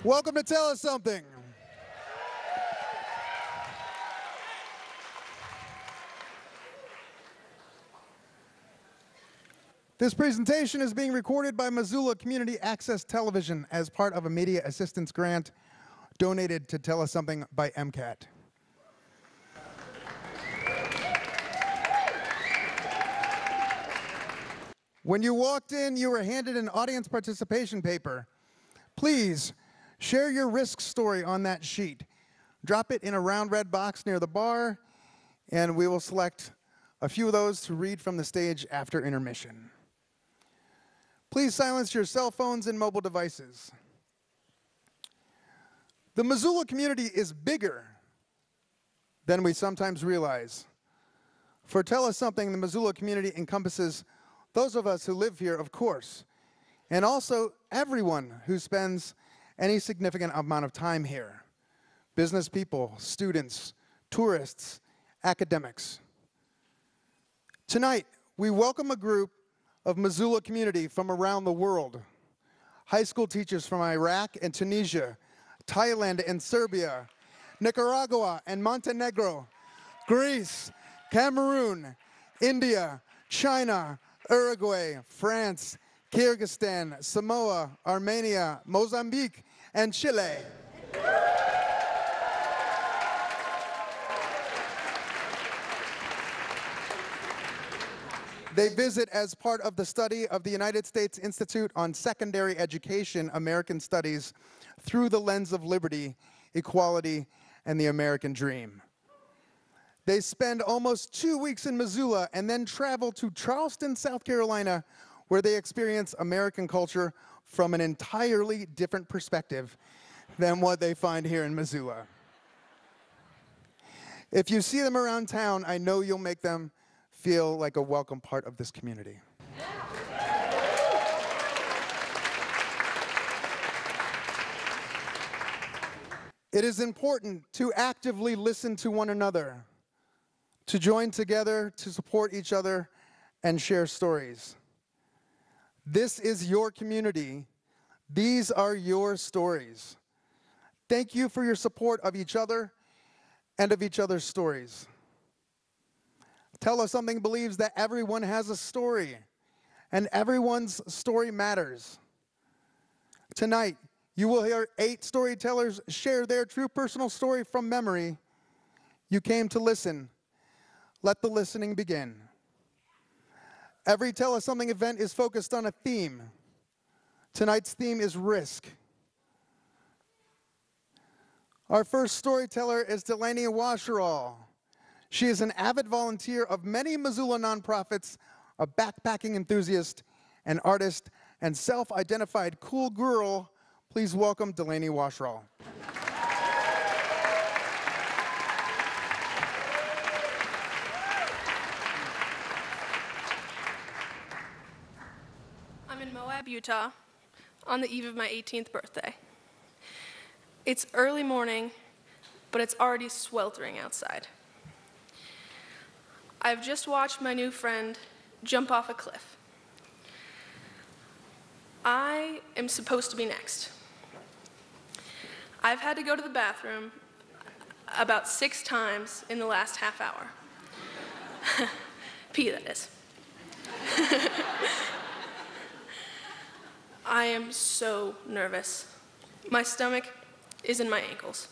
Welcome to Tell Us Something. This presentation is being recorded by Missoula Community Access Television as part of a media assistance grant donated to Tell Us Something by MCAT. When you walked in, you were handed an audience participation paper. Please share your risk story on that sheet. Drop it in a round red box near the bar, and we will select a few of those to read from the stage after intermission. Please silence your cell phones and mobile devices. The Missoula community is bigger than we sometimes realize. For Tell Us Something, the Missoula community encompasses those of us who live here, of course, and also everyone who spends any significant amount of time here. Business people, students, tourists, academics. Tonight, we welcome a group of Missoula community from around the world. High school teachers from Iraq and Tunisia, Thailand and Serbia, Nicaragua and Montenegro, Greece, Cameroon, India, China, Uruguay, France, Kyrgyzstan, Samoa, Armenia, Mozambique, and Chile. They visit as part of the study of the United States Institute on Secondary Education, American Studies, through the lens of liberty, equality, and the American dream. They spend almost 2 weeks in Missoula and then travel to Charleston, South Carolina, where they experience American culture from an entirely different perspective than what they find here in Missoula. If you see them around town, I know you'll make them feel like a welcome part of this community. It is important to actively listen to one another, to join together, to support each other, and share stories. This is your community. These are your stories. Thank you for your support of each other and of each other's stories. Tell Us Something believes that everyone has a story, and everyone's story matters. Tonight, you will hear 8 storytellers share their true personal story from memory. You came to listen. Let the listening begin. Every Tell Us Something event is focused on a theme. Tonight's theme is risk. Our first storyteller is Delany Wascherol. She is an avid volunteer of many Missoula nonprofits, a backpacking enthusiast, an artist, and self-identified cool girl. Please welcome Delany Wascherol. I'm in Moab, Utah, on the eve of my 18th birthday. It's early morning, but it's already sweltering outside. I've just watched my new friend jump off a cliff. I am supposed to be next. I've had to go to the bathroom about 6 times in the last half hour. Pee, that is. I am so nervous. My stomach is in my ankles.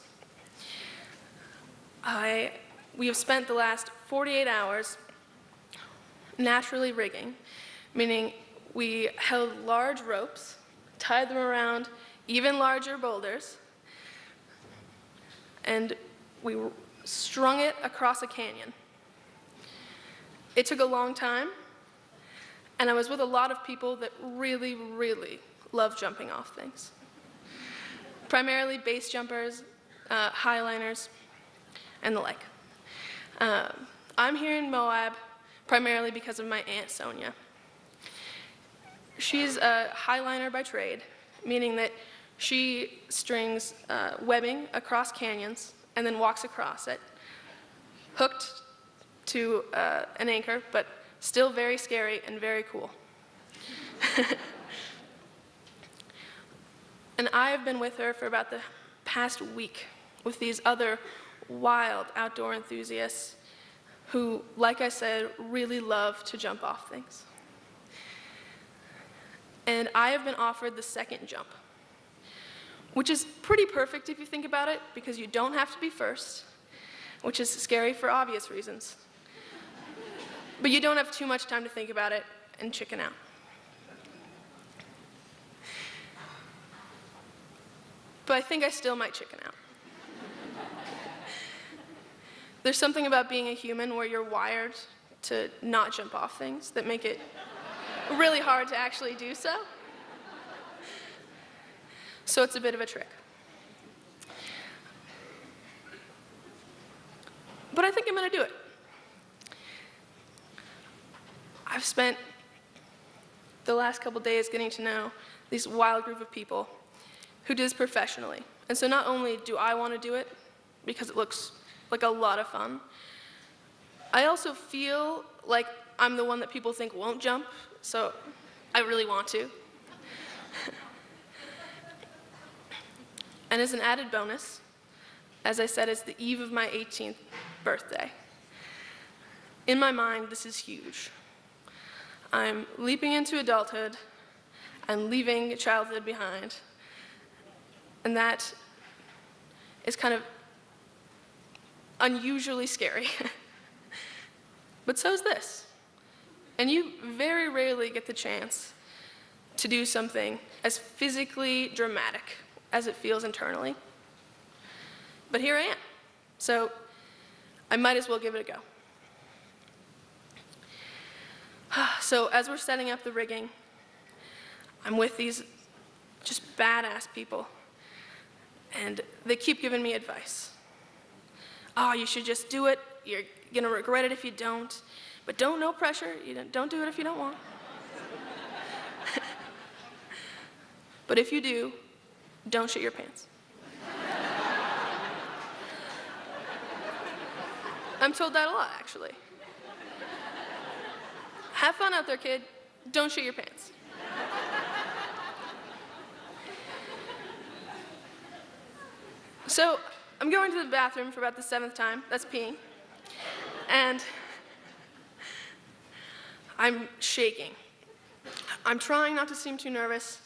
We have spent the last 48 hours naturally rigging, meaning we held large ropes, tied them around even larger boulders, and we strung it across a canyon. It took a long time, and I was with a lot of people that really, really love jumping off things. Primarily base jumpers, highliners, and the like. I'm here in Moab primarily because of my Aunt Sonia. She's a highliner by trade, meaning that she strings webbing across canyons and then walks across it, hooked to an anchor, but still very scary and very cool. And I have been with her for about the past week with these other wild outdoor enthusiasts who, like I said, really love to jump off things. And I have been offered the second jump, which is pretty perfect if you think about it, because you don't have to be first, which is scary for obvious reasons. But you don't have too much time to think about it and chicken out. But I think I still might chicken out. There's something about being a human where you're wired to not jump off things that make it really hard to actually do so. So it's a bit of a trick. But I think I'm going to do it. I've spent the last couple days getting to know this wild group of people who do this professionally. And so not only do I want to do it because it looks like a lot of fun, I also feel like I'm the one that people think won't jump, so I really want to. And as an added bonus, as I said, it's the eve of my 18th birthday. In my mind, this is huge. I'm leaping into adulthood and leaving childhood behind. And that is kind of unusually scary. But so is this. And you very rarely get the chance to do something as physically dramatic as it feels internally. But here I am. So I might as well give it a go. So as we're setting up the rigging, I'm with these just badass people. And they keep giving me advice. Oh, you should just do it. You're going to regret it if you don't. But no pressure. Don't do it if you don't want. But if you do, don't shit your pants. I'm told that a lot, actually. Have fun out there, kid. Don't shit your pants. So I'm going to the bathroom for about the 7th time. That's peeing. And I'm shaking. I'm trying not to seem too nervous,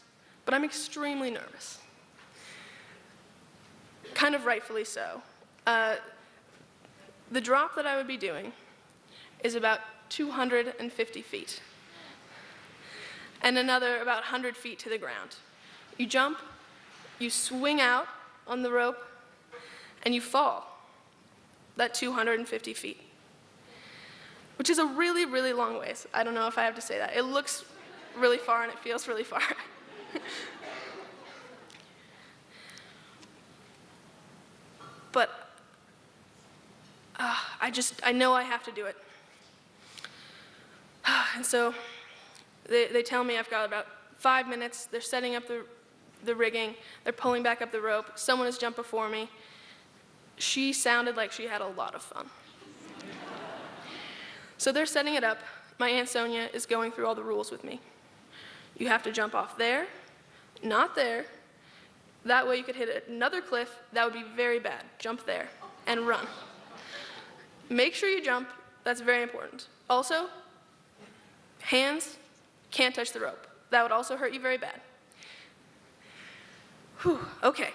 but I'm extremely nervous. Kind of rightfully so. The drop that I would be doing is about 250 feet. And another about 100 feet to the ground. You jump, you swing out on the rope, and you fall that 250 feet, which is a really, really long ways. I don't know if I have to say that. It looks really far and it feels really far. But I know I have to do it. And so they tell me I've got about 5 minutes. They're setting up the rigging. They're pulling back up the rope. Someone has jumped before me. She sounded like she had a lot of fun. So they're setting it up. My Aunt Sonia is going through all the rules with me. You have to jump off there, not there. That way you could hit another cliff. That would be very bad. Jump there and run. Make sure you jump. That's very important. Also, hands can't touch the rope. That would also hurt you very bad. Whew, okay.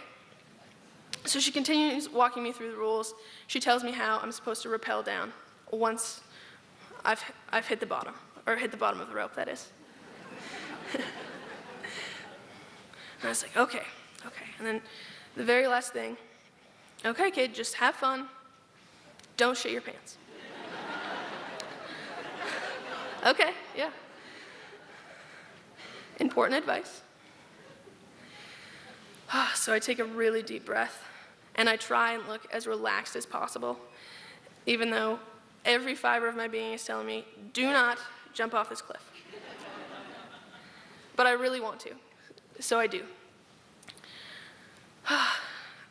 So she continues walking me through the rules. She tells me how I'm supposed to rappel down once I've hit the bottom, or hit the bottom of the rope, that is. And I was like, okay. And then the very last thing, okay, kid, just have fun. Don't shit your pants. Okay, yeah. Important advice. So I take a really deep breath, and I try and look as relaxed as possible, even though every fiber of my being is telling me, do not jump off this cliff. But I really want to, so I do.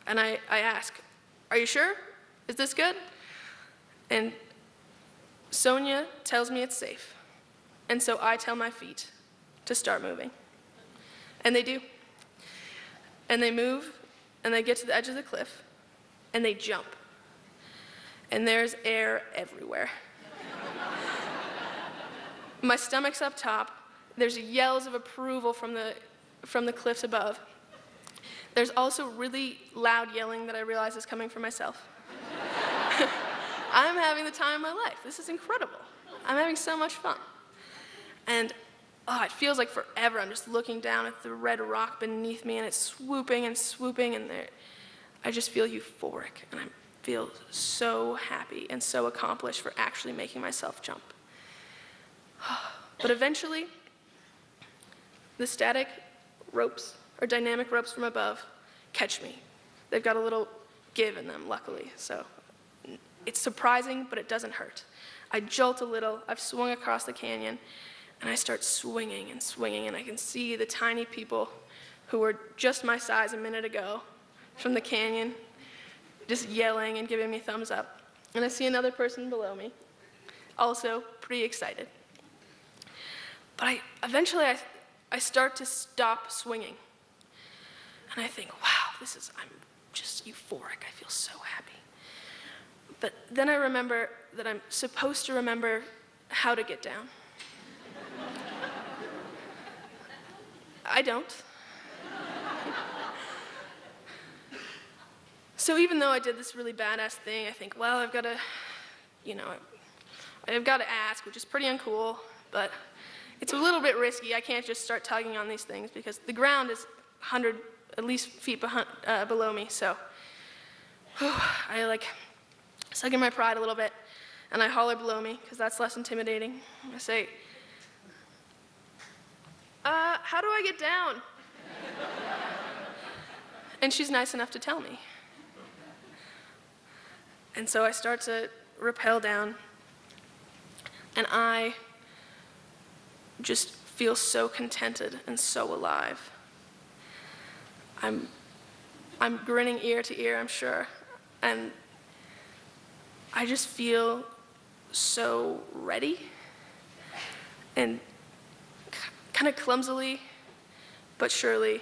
And I ask, are you sure? Is this good? And Sonia tells me it's safe. And so I tell my feet to start moving. And they do. and they move, and they get to the edge of the cliff, and they jump. And there's air everywhere. My stomach's up top. There's yells of approval from the cliffs above. There's also really loud yelling that I realize is coming from myself. I'm having the time of my life. This is incredible. I'm having so much fun. And it feels like forever. I'm just looking down at the red rock beneath me, and it's swooping and swooping, and I just feel euphoric, and I feel so happy and so accomplished for actually making myself jump. But eventually, the static ropes, or dynamic ropes from above, catch me. They've got a little give in them, luckily, so it's surprising, but it doesn't hurt. I jolt a little, I've swung across the canyon, and I start swinging, and I can see the tiny people who were just my size a minute ago from the canyon, just yelling and giving me thumbs up. And I see another person below me, also pretty excited. But eventually I start to stop swinging. And I think, wow, I'm just euphoric. I feel so happy. But then I remember that I'm supposed to remember how to get down. I don't. So even though I did this really badass thing, I think, well, I've got to ask, which is pretty uncool, but it's a little bit risky. I can't just start tugging on these things because the ground is 100 at least feet below me. So I suck in my pride a little bit, and I holler below me because that's less intimidating. I say, how do I get down? And she's nice enough to tell me. And so I start to rappel down, and I just feel so contented and so alive. I'm grinning ear to ear, I'm sure, and I just feel so ready, and kind of clumsily, but surely,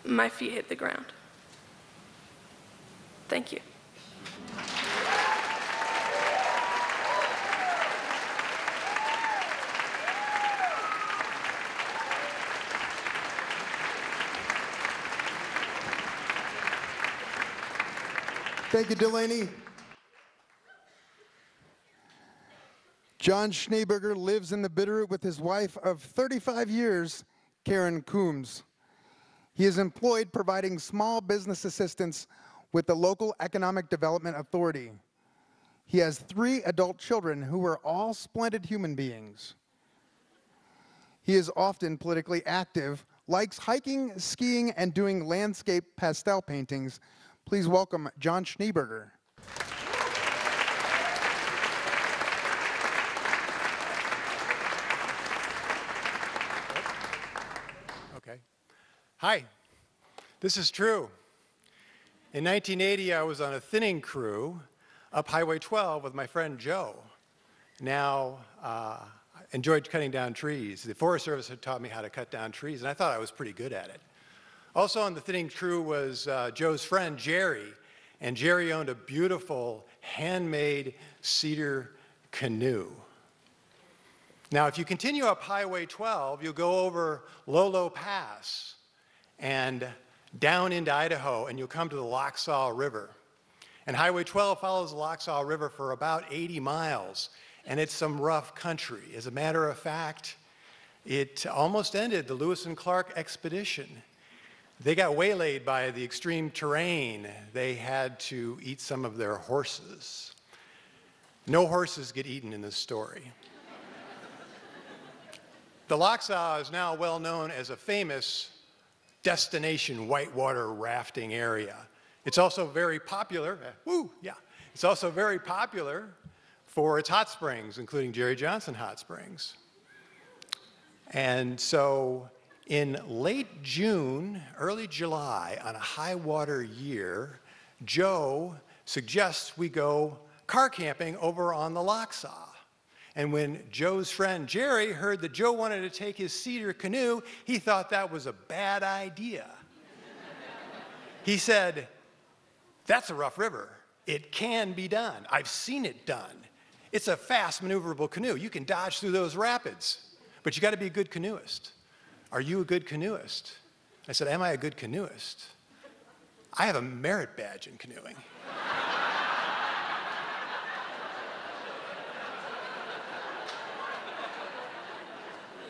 my feet hit the ground. Thank you. Thank you, Delany. John Schneeberger lives in the Bitterroot with his wife of 35 years, Karen Coombs. He is employed providing small business assistance with the local economic development authority. He has 3 adult children who are all splendid human beings. He is often politically active, likes hiking, skiing, and doing landscape pastel paintings. Please welcome John Schneeberger. Okay. Hi. This is true. In 1980, I was on a thinning crew up Highway 12 with my friend Joe. Now, I enjoyed cutting down trees. The Forest Service had taught me how to cut down trees, and I thought I was pretty good at it. Also on the thinning crew was Joe's friend, Jerry, and Jerry owned a beautiful handmade cedar canoe. Now, if you continue up Highway 12, you'll go over Lolo Pass and down into Idaho, and you'll come to the Lochsa River. And Highway 12 follows the Lochsa River for about 80 miles, and it's some rough country. As a matter of fact, it almost ended the Lewis and Clark expedition. They got waylaid by the extreme terrain. They had to eat some of their horses. No horses get eaten in this story. The Lochsa is now well known as a famous destination whitewater rafting area. It's also very popular, it's also very popular for its hot springs, including Jerry Johnson Hot Springs. And so in late June, early July, on a high water year, Joe suggests we go car camping over on the Lochsa. And when Joe's friend Jerry heard that Joe wanted to take his cedar canoe, he thought that was a bad idea. He said, "That's a rough river. It can be done. I've seen it done. It's a fast, maneuverable canoe. You can dodge through those rapids, but you got to be a good canoeist. Are you a good canoeist?" I said, "Am I a good canoeist? I have a merit badge in canoeing."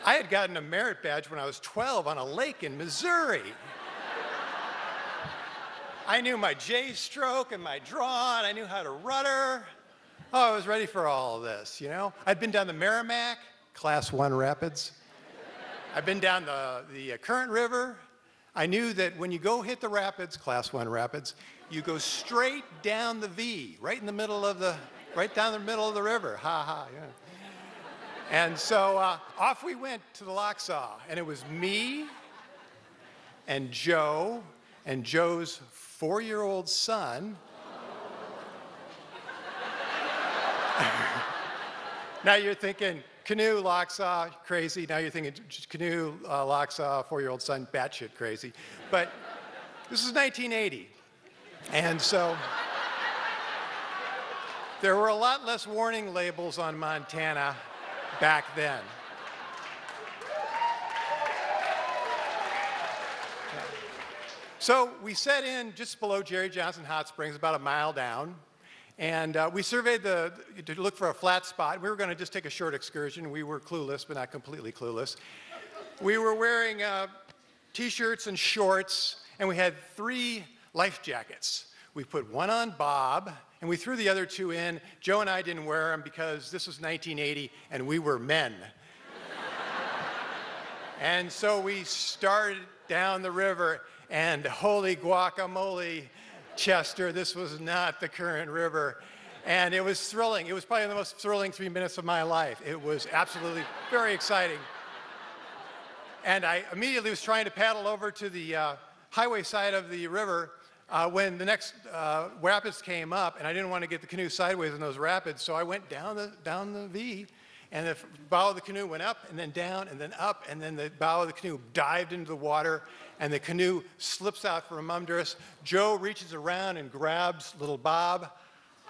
I had gotten a merit badge when I was 12 on a lake in Missouri. I knew my J stroke and my draw, and I knew how to rudder. Oh, I was ready for all of this, you know? I'd been down the Merrimack, Class 1 rapids. I've been down the Current River. I knew that when you go hit the rapids, Class 1 rapids, you go straight down the V, right down the middle of the river. Ha ha, yeah. And so off we went to the Lochsa, and it was me and Joe and Joe's 4-year-old son. Now you're thinking, canoe, Lochsa, crazy. Now you're thinking, canoe, Lochsa, 4-year-old son, batshit crazy. But this is 1980. And so there were a lot less warning labels on Montana back then. So we set in just below Jerry Johnson Hot Springs, about a mile down, and we surveyed to look for a flat spot. We were going to just take a short excursion. We were clueless, but not completely clueless. We were wearing T-shirts and shorts, and we had 3 life jackets. We put one on Bob, and we threw the other 2 in. Joe and I didn't wear them because this was 1980, and we were men. And so we started down the river, and holy guacamole, Chester, this was not the Current River. And it was thrilling. It was probably the most thrilling 3 minutes of my life. It was absolutely very exciting. And I immediately was trying to paddle over to the highway side of the river when the next rapids came up, and I didn't want to get the canoe sideways in those rapids, so I went down the V, and the bow of the canoe went up, and then down, and then up, and then the bow of the canoe dived into the water, and the canoe slips out from under us. Joe reaches around and grabs little Bob.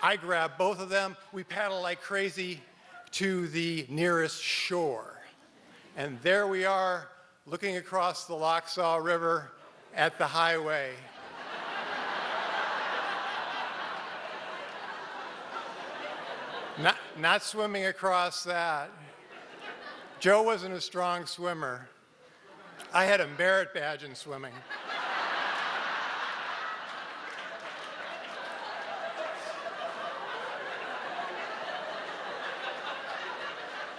I grab both of them. We paddle like crazy to the nearest shore. And there we are, looking across the Lochsa River at the highway. Not swimming across that. Joe wasn't a strong swimmer. I had a merit badge in swimming.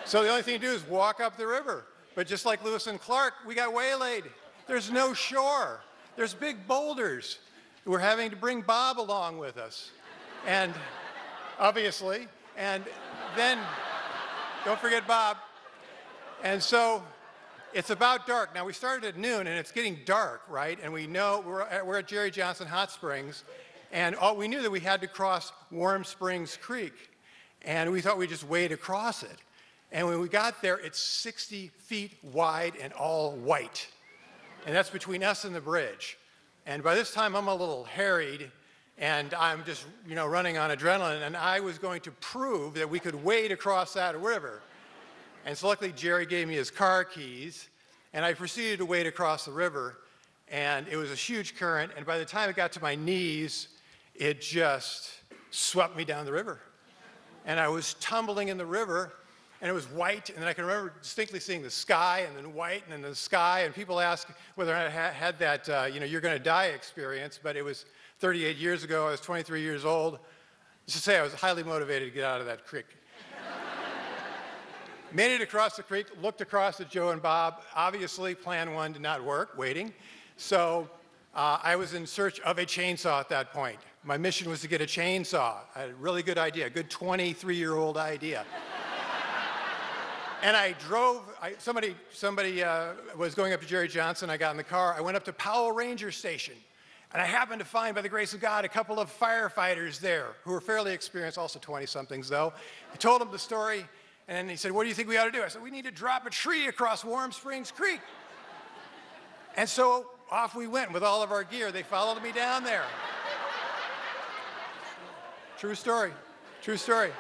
So the only thing to do is walk up the river. But just like Lewis and Clark, we got waylaid. There's no shore. There's big boulders. We're having to bring Bob along with us. And obviously, and then, don't forget Bob. And so it's about dark. Now we started at noon and it's getting dark, right? And we know we're at Jerry Johnson Hot Springs, and we knew that we had to cross Warm Springs Creek. And we thought we'd just wade across it. And when we got there, it's 60 feet wide and all white. And that's between us and the bridge. And by this time I'm a little harried, and I'm just, running on adrenaline, and I was going to prove that we could wade across that river. And so luckily Jerry gave me his car keys, and I proceeded to wade across the river, and it was a huge current, and by the time it got to my knees, it just swept me down the river. And I was tumbling in the river, and it was white, and then I can remember distinctly seeing the sky, and then white, and then the sky, and people ask whether I had that, you're going to die experience, but it was 38 years ago. I was 23 years old. Just to say, I was highly motivated to get out of that creek. Made it across the creek, looked across at Joe and Bob. Obviously, plan 1 did not work, waiting. So I was in search of a chainsaw at that point. My mission was to get a chainsaw. I had a really good idea, a good 23-year-old idea. And I drove, somebody was going up to Jerry Johnson. I got in the car. I went up to Powell Ranger Station. And I happened to find, by the grace of God, a couple of firefighters there who were fairly experienced, also 20-somethings though. I told them the story, And he said, what do you think we ought to do? I said, we need to drop a tree across Warm Springs Creek. And so off we went with all of our gear. They followed me down there. True story, true story.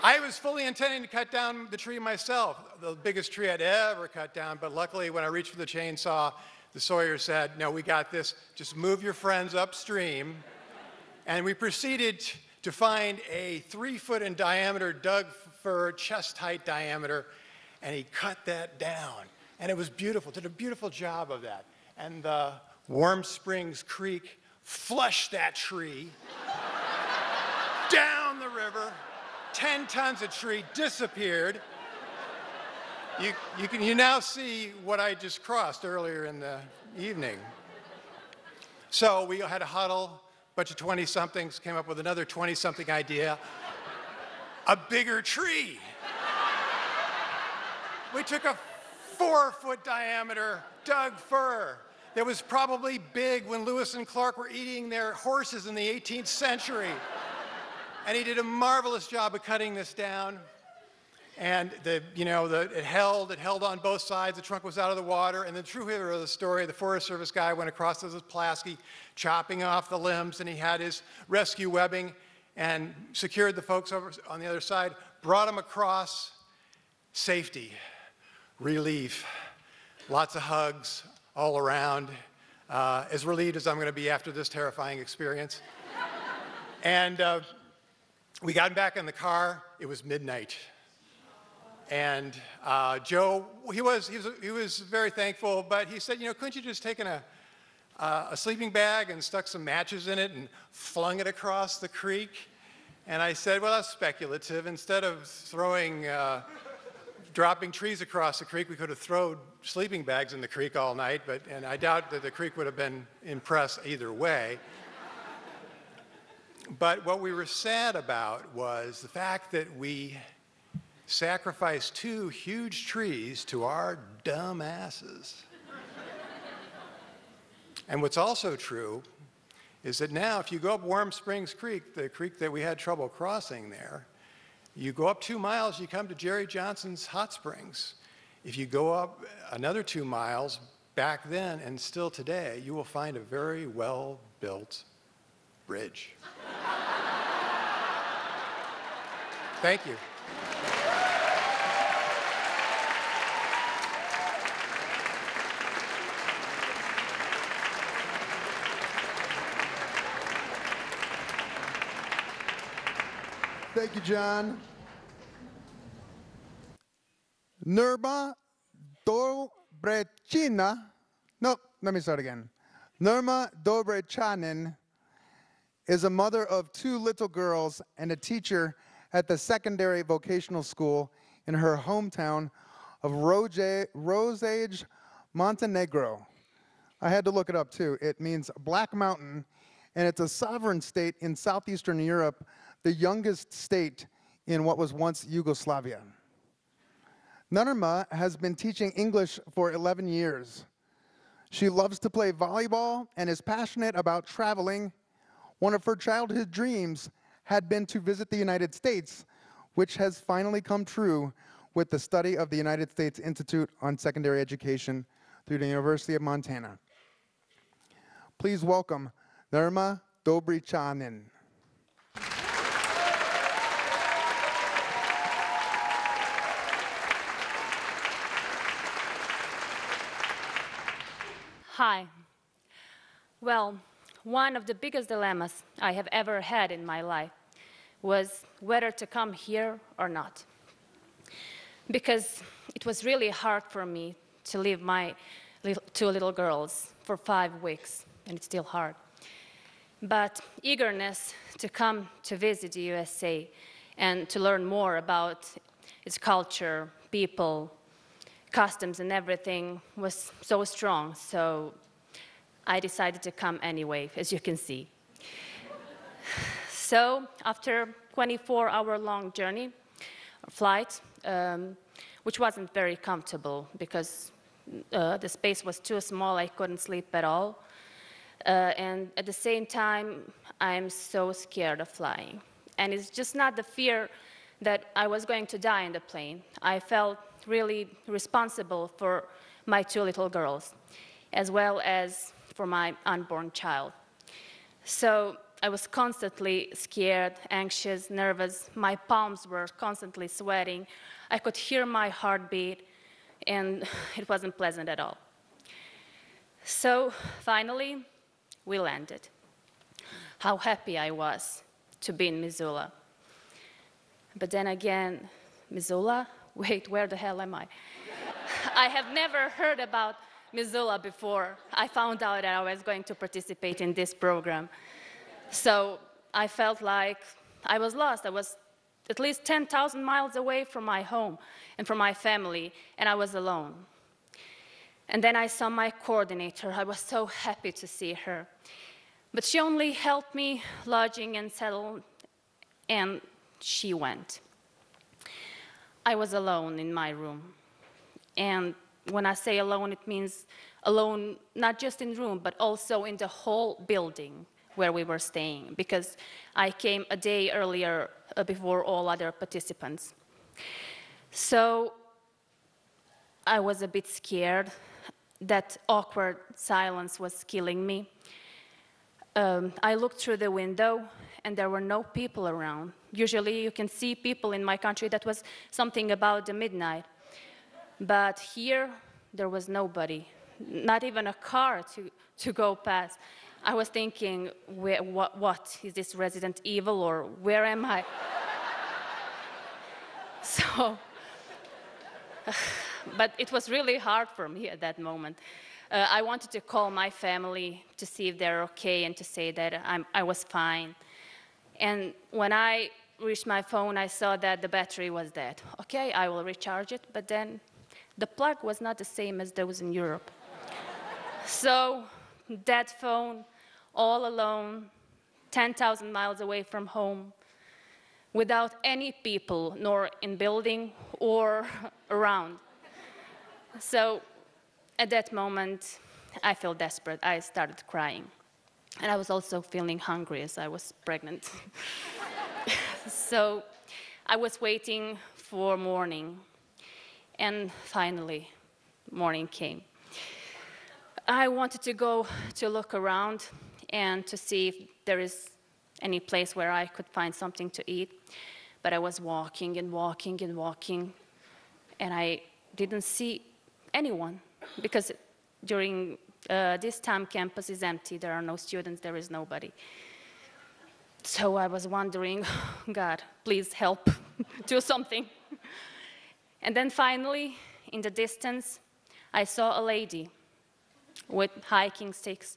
I was fully intending to cut down the tree myself, the biggest tree I'd ever cut down, but luckily when I reached for the chainsaw, the sawyer said, no, we got this, just move your friends upstream. And we proceeded to find a 3-foot in diameter Doug fir, chest height diameter, and he cut that down. And it was beautiful, did a beautiful job of that. And the Warm Springs Creek flushed that tree down the river. 10 tons of tree disappeared. You now see what I just crossed earlier in the evening. So we had a huddle, a bunch of 20-somethings came up with another 20-something idea. A bigger tree. We took a 4-foot diameter Doug fir that was probably big when Lewis and Clark were eating their horses in the 18th century. And he did a marvelous job of cutting this down. And it held on both sides. The trunk was out of the water. And the true hero of the story, the Forest Service guy went across with his Pulaski, chopping off the limbs, and he had his rescue webbing and secured the folks over on the other side, brought them across. Safety, relief, lots of hugs all around, as relieved as I'm going to be after this terrifying experience. And we got back in the car. It was midnight. And Joe, he was very thankful, but he said, couldn't you just taken a sleeping bag and stuck some matches in it and flung it across the creek? And I said, well, that's speculative. Instead of dropping trees across the creek, we could have thrown sleeping bags in the creek all night, and I doubt that the creek would have been impressed either way. But what we were sad about was the fact that we sacrificed 2 huge trees to our dumb asses. And what's also true is that now if you go up Warm Springs Creek, the creek that we had trouble crossing there, you go up 2 miles, you come to Jerry Johnson's Hot Springs. If you go up another 2 miles, back then and still today, you will find a very well-built bridge. Thank you. Thank you, John. Nerma Dobricanin. No, let me start again. Nerma Dobricanin is a mother of 2 little girls and a teacher at the secondary vocational school in her hometown of Rosage, Montenegro. I had to look it up too. It means Black Mountain, and it's a sovereign state in southeastern Europe, the youngest state in what was once Yugoslavia. Nerma has been teaching English for 11 years. She loves to play volleyball and is passionate about traveling. One of her childhood dreams had been to visit the United States, which has finally come true with the study of the United States Institute on Secondary Education through the University of Montana. Please welcome Nerma Dobricanin. Hi. Well, one of the biggest dilemmas I have ever had in my life was whether to come here or not. Because it was really hard for me to leave my 2 little girls for 5 weeks, and it's still hard. But eagerness to come to visit the USA and to learn more about its culture, people, customs and everything was so strong, so I decided to come anyway, as you can see. So after a 24-hour-long journey, or flight, which wasn't very comfortable because the space was too small, I couldn't sleep at all. And at the same time, I'm so scared of flying. And it's just not the fear that I was going to die in the plane. I felt really responsible for my 2 little girls, as well as for my unborn child. So I was constantly scared, anxious, nervous. My palms were constantly sweating. I could hear my heartbeat, and it wasn't pleasant at all. So finally, we landed. How happy I was to be in Missoula. But then again, Missoula? Wait, where the hell am I? I have never heard about Missoula before. I found out that I was going to participate in this program. So I felt like I was lost. I was at least 10,000 miles away from my home and from my family, and I was alone. And then I saw my coordinator. I was so happy to see her. But she only helped me lodging and settle, and she went. I was alone in my room. And when I say alone, it means alone not just in the room, but also in the whole building where we were staying, because I came a day earlier before all other participants. So I was a bit scared. That awkward silence was killing me. I looked through the window, and there were no people around. Usually you can see people in my country. That was something about the midnight. But here, there was nobody, not even a car to go past. I was thinking, what? Is this Resident Evil, or where am I? So, but it was really hard for me at that moment. I wanted to call my family to see if they're okay and to say that I was fine. And when I reached my phone, I saw that the battery was dead. Okay, I will recharge it, but then the plug was not the same as those in Europe. So that phone, all alone, 10,000 miles away from home, without any people, nor in building or around. So at that moment, I felt desperate. I started crying. And I was also feeling hungry as I was pregnant. So I was waiting for morning. And finally, morning came. I wanted to go to look around and to see if there is any place where I could find something to eat. But I was walking and walking and walking, and I didn't see anyone, because during this time campus is empty. There are no students, there is nobody. So I was wondering, God, please help, do something. And then finally, in the distance, I saw a lady with hiking sticks.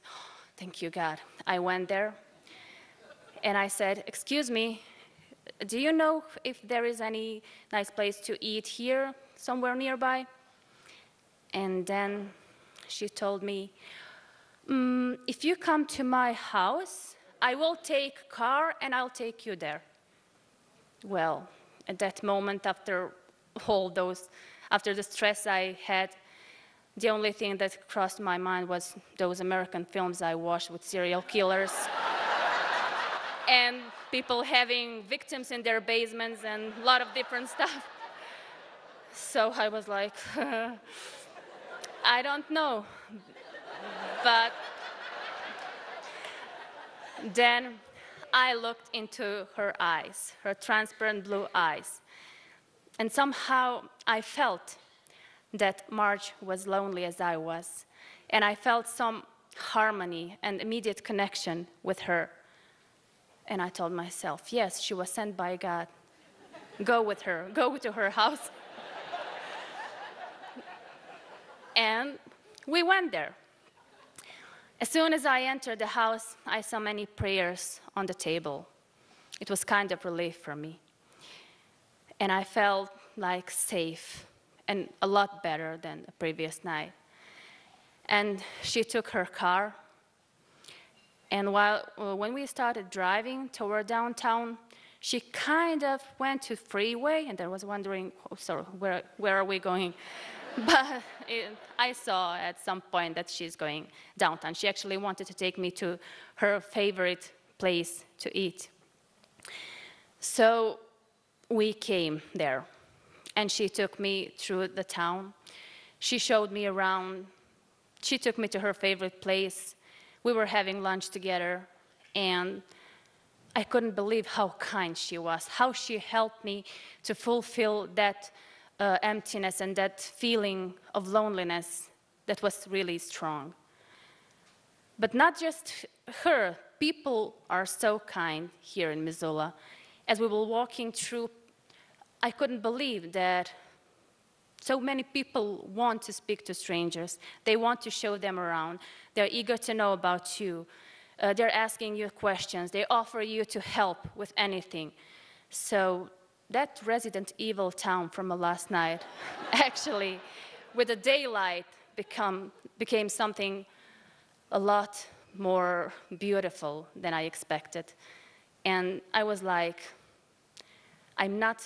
Thank you, God. I went there, and I said, excuse me, do you know if there is any nice place to eat here, somewhere nearby? And then she told me, if you come to my house, I will take a car and I'll take you there. Well, at that moment, after the stress I had, the only thing that crossed my mind was those American films I watched with serial killers and people having victims in their basements and a lot of different stuff. So I was like, I don't know. But then I looked into her eyes, her transparent blue eyes, and somehow I felt that Marge was lonely as I was, and I felt some harmony and immediate connection with her. And I told myself, yes, she was sent by God. Go with her, go to her house. And we went there. As soon as I entered the house, I saw many prayers on the table. It was kind of relief for me. And I felt like safe and a lot better than the previous night. And she took her car. And when we started driving toward downtown, she kind of went to freeway, and I was wondering, oh, sorry, where are we going? But I saw at some point that she's going downtown. She actually wanted to take me to her favorite place to eat. So we came there, and she took me through the town. She showed me around. She took me to her favorite place. We were having lunch together, and I couldn't believe how kind she was, how she helped me to fulfill that emptiness and that feeling of loneliness that was really strong. But not just her, people are so kind here in Missoula. As we were walking through, I couldn't believe that so many people want to speak to strangers. They want to show them around. They're eager to know about you. They're asking you questions. They offer you to help with anything. So that Resident Evil town from last night, actually, with the daylight, became something a lot more beautiful than I expected. And I was like, I'm not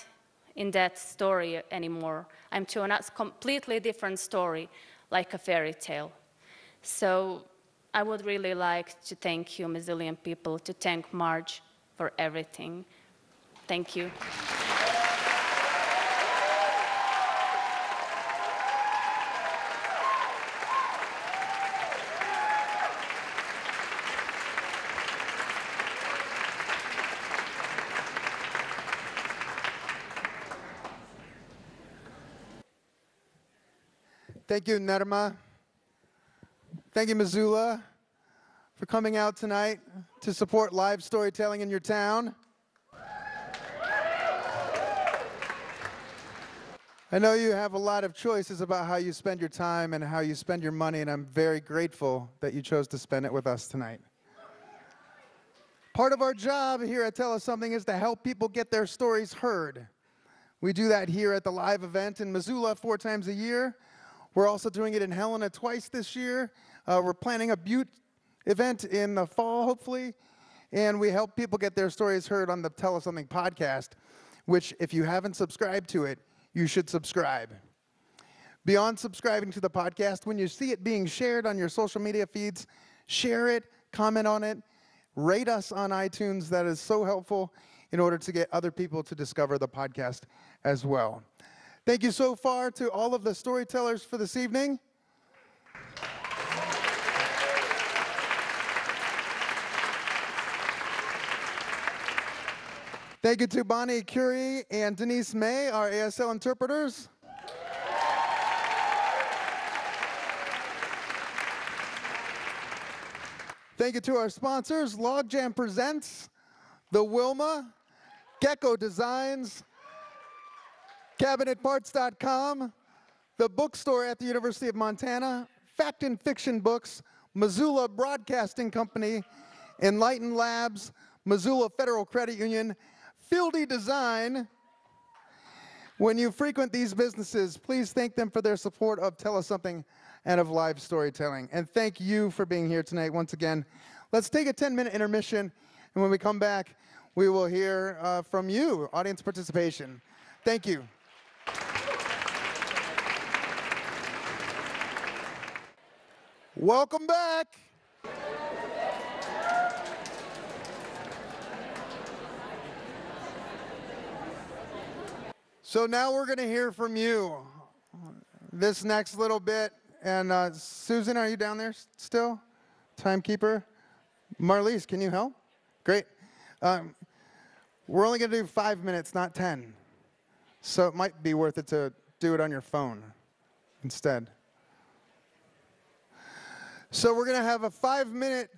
in that story anymore. I'm to a completely different story, like a fairy tale. So I would really like to thank you, Missoulian people, to thank Marge for everything. Thank you. Thank you, Nerma. Thank you, Missoula, for coming out tonight to support live storytelling in your town. I know you have a lot of choices about how you spend your time and how you spend your money, and I'm very grateful that you chose to spend it with us tonight. Part of our job here at Tell Us Something is to help people get their stories heard. We do that here at the live event in Missoula 4 times a year. We're also doing it in Helena twice this year. We're planning a Butte event in the fall, hopefully. And we help people get their stories heard on the Tell Us Something podcast, which, if you haven't subscribed to it, you should subscribe. Beyond subscribing to the podcast, when you see it being shared on your social media feeds, share it, comment on it, rate us on iTunes. That is so helpful in order to get other people to discover the podcast as well. Thank you so far to all of the storytellers for this evening. Thank you to Bonnie Curie and Denise May, our ASL interpreters. Thank you to our sponsors, Logjam Presents, The Wilma, Gecko Designs, CabinetParts.com, the bookstore at the University of Montana, Fact and Fiction Books, Missoula Broadcasting Company, Enlighten Labs, Missoula Federal Credit Union, Fieldy Design. When you frequent these businesses, please thank them for their support of Tell Us Something and of live storytelling. And thank you for being here tonight once again. Let's take a 10-minute intermission, and when we come back, we will hear from you, audience participation. Thank you. Welcome back. So now we're going to hear from you this next little bit. And Susan, are you down there still? Timekeeper? Marlise, can you help? Great. We're only going to do 5 minutes, not 10. So it might be worth it to do it on your phone instead. So we're going to have a 5-minute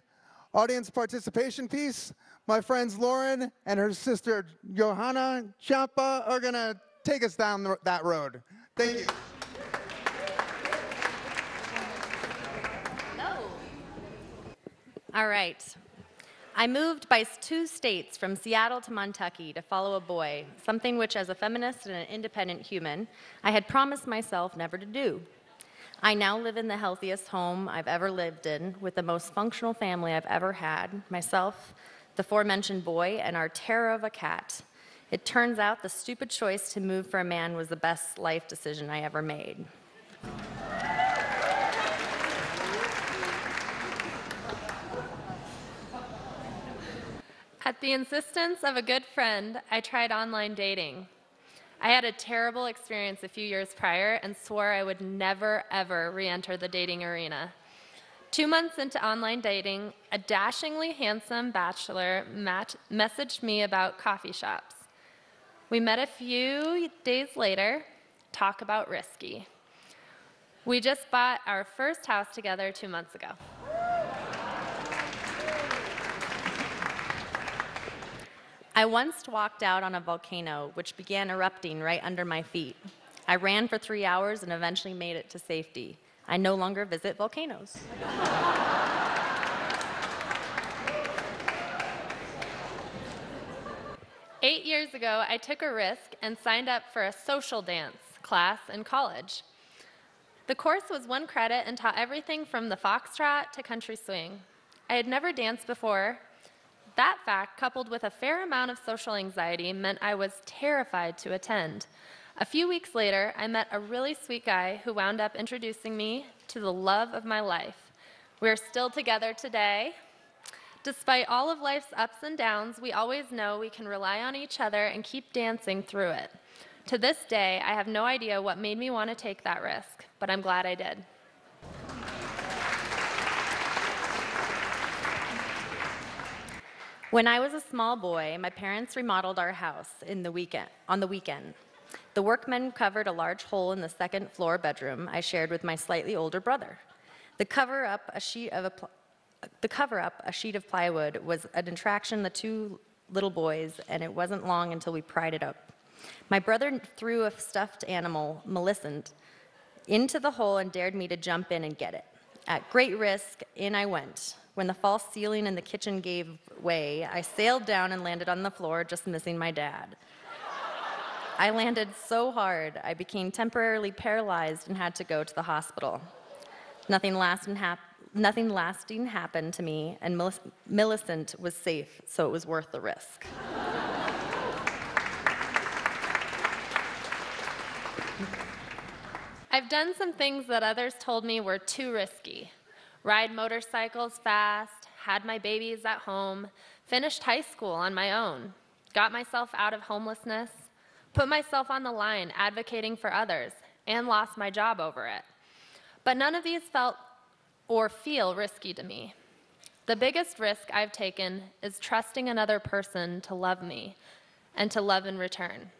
audience participation piece. My friends Lauren and her sister Johanna Champa are going to take us down that road. Thank you. Hello. All right. I moved by 2 states from Seattle to Montucky to follow a boy, something which, as a feminist and an independent human, I had promised myself never to do. I now live in the healthiest home I've ever lived in, with the most functional family I've ever had, myself, the aforementioned boy, and our terror of a cat. It turns out the stupid choice to move for a man was the best life decision I ever made. At the insistence of a good friend, I tried online dating. I had a terrible experience a few years prior and swore I would never, ever re-enter the dating arena. 2 months into online dating, a dashingly handsome bachelor messaged me about coffee shops. We met a few days later. Talk about risky. We just bought our first house together 2 months ago. I once walked out on a volcano which began erupting right under my feet. I ran for 3 hours and eventually made it to safety. I no longer visit volcanoes. 8 years ago, I took a risk and signed up for a social dance class in college. The course was 1 credit and taught everything from the foxtrot to country swing. I had never danced before. That fact, coupled with a fair amount of social anxiety, meant I was terrified to attend. A few weeks later, I met a really sweet guy who wound up introducing me to the love of my life. We're still together today. Despite all of life's ups and downs, we always know we can rely on each other and keep dancing through it. To this day, I have no idea what made me want to take that risk, but I'm glad I did. When I was a small boy, my parents remodeled our house on the weekend. The workmen covered a large hole in the second-floor bedroom I shared with my slightly older brother. The cover-up, a sheet of plywood, was an attraction the 2 little boys, and it wasn't long until we pried it up. My brother threw a stuffed animal, Millicent, into the hole and dared me to jump in and get it. At great risk, in I went. When the false ceiling in the kitchen gave way, I sailed down and landed on the floor, just missing my dad. I landed so hard, I became temporarily paralyzed and had to go to the hospital. Nothing lasting happened to me, and Millicent was safe, so it was worth the risk. I've done some things that others told me were too risky. Ride motorcycles fast, had my babies at home, finished high school on my own, got myself out of homelessness, put myself on the line advocating for others, and lost my job over it. But none of these felt or feel risky to me. The biggest risk I've taken is trusting another person to love me and to love in return.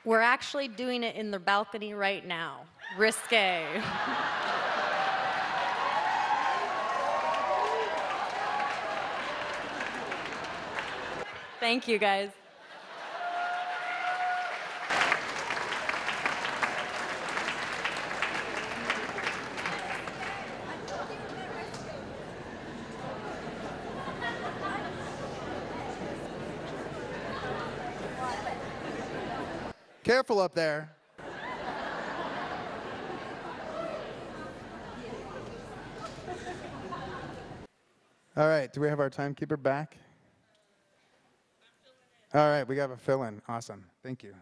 We're actually doing it in the balcony right now. Risque. Thank you, guys. Careful up there. All right, do we have our timekeeper back? All right, we have a fill-in. Awesome. Thank you.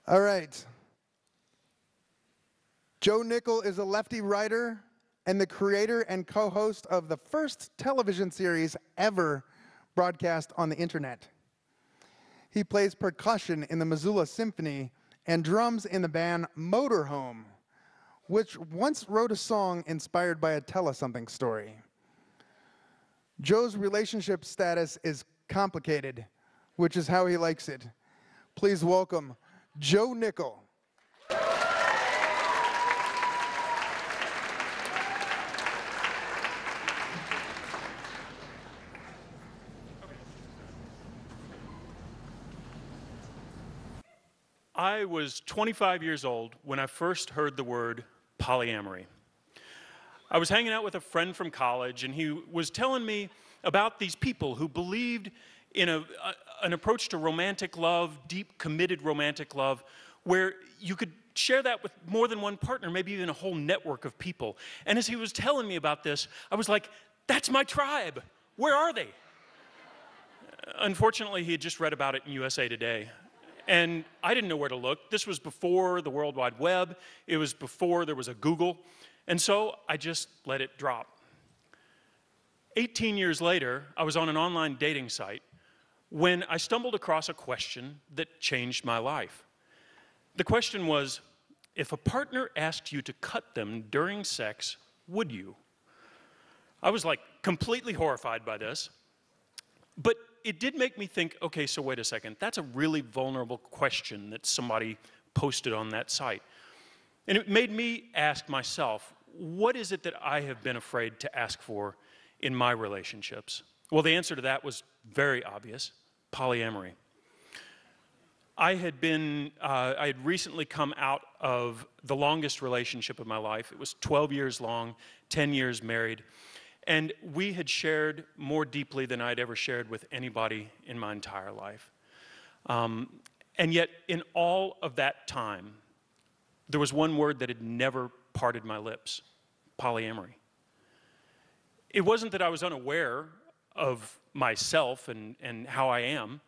All right. Joe Nickell is a lefty writer and the creator and co-host of the first television series ever broadcast on the internet. He plays percussion in the Missoula Symphony and drums in the band Motorhome, which once wrote a song inspired by a Tell-A-Something story. Joe's relationship status is complicated, which is how he likes it. Please welcome Joe Nickell. I was 25 years old when I first heard the word polyamory. I was hanging out with a friend from college, and he was telling me about these people who believed in an approach to romantic love, deep, committed romantic love, where you could share that with more than one partner, maybe even a whole network of people. And as he was telling me about this, I was like, that's my tribe. Where are they? Unfortunately, he had just read about it in USA Today. And I didn't know where to look. This was before the World Wide Web. It was before there was a Google. And so I just let it drop. 18 years later, I was on an online dating site when I stumbled across a question that changed my life. The question was, if a partner asked you to cut them during sex, would you? I was like completely horrified by this, but it did make me think, okay, so wait a second, that's a really vulnerable question that somebody posted on that site. And it made me ask myself, what is it that I have been afraid to ask for in my relationships? Well, the answer to that was very obvious: polyamory. I had recently come out of the longest relationship of my life. It was 12 years long, 10 years married, and we had shared more deeply than I'd ever shared with anybody in my entire life. And yet, in all of that time, there was one word that had never parted my lips: polyamory. It wasn't that I was unaware of myself and how I am.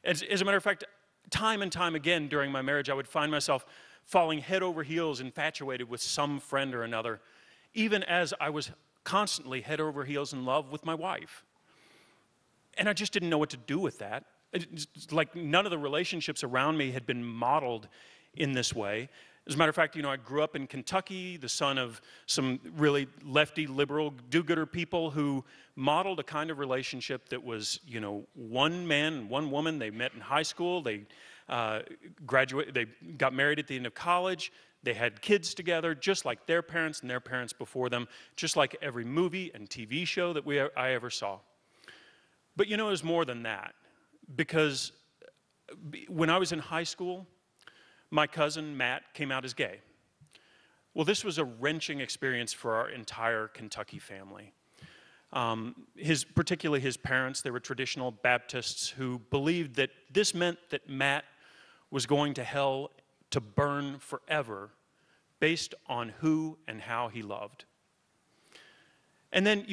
As a matter of fact, time and time again during my marriage, I would find myself falling head over heels, infatuated with some friend or another, even as I was constantly head over heels in love with my wife. And I just didn't know what to do with that. It's like none of the relationships around me had been modeled in this way. As a matter of fact, I grew up in Kentucky, the son of some really lefty, liberal, do-gooder people who modeled a kind of relationship that was, one man and one woman. They met in high school. They graduated. They got married at the end of college. They had kids together, just like their parents and their parents before them, just like every movie and TV show that I ever saw. But it was more than that, because when I was in high school, my cousin, Matt, came out as gay. Well, this was a wrenching experience for our entire Kentucky family. Particularly his parents, they were traditional Baptists who believed that this meant that Matt was going to hell to burn forever based on who and how he loved. And then,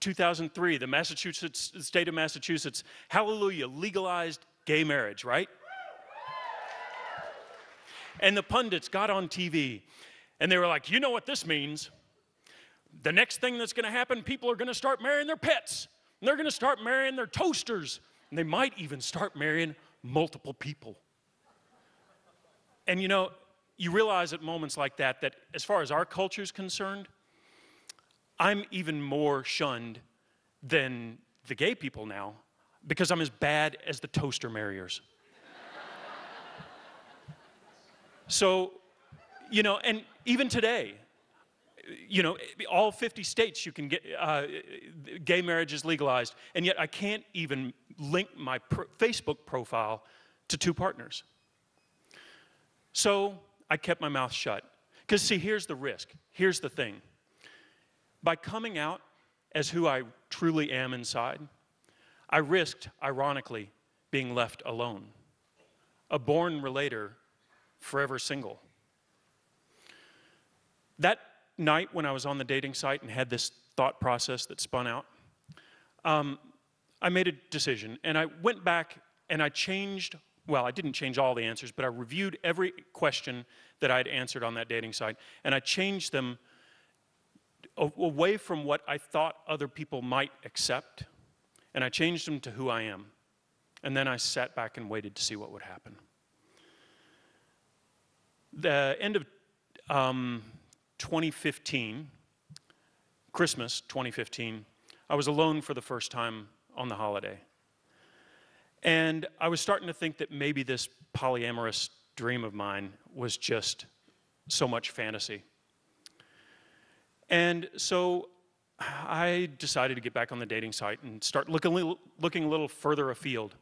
2003, the state of Massachusetts, hallelujah, legalized gay marriage, right? And the pundits got on TV, and they were like, you know what this means? The next thing that's going to happen, people are going to start marrying their pets, and they're going to start marrying their toasters, and they might even start marrying multiple people. And you realize at moments like that as far as our culture is concerned, I'm even more shunned than the gay people now, because I'm as bad as the toaster marriers. So, and even today, all 50 states you can get gay marriage is legalized, and yet I can't even link my Facebook profile to 2 partners. So I kept my mouth shut. Because see, here's the risk. Here's the thing. By coming out as who I truly am inside, I risked, ironically, being left alone. A born relator, forever single. That night when I was on the dating site and had this thought process that spun out, I made a decision, and I went back and I changed, well, I didn't change all the answers, but I reviewed every question that I'd answered on that dating site, and I changed them away from what I thought other people might accept, and I changed them to who I am. And then I sat back and waited to see what would happen. The end of 2015, Christmas 2015, I was alone for the first time on the holiday. And I was starting to think that maybe this polyamorous dream of mine was just so much fantasy. And so I decided to get back on the dating site and start looking a little further afield.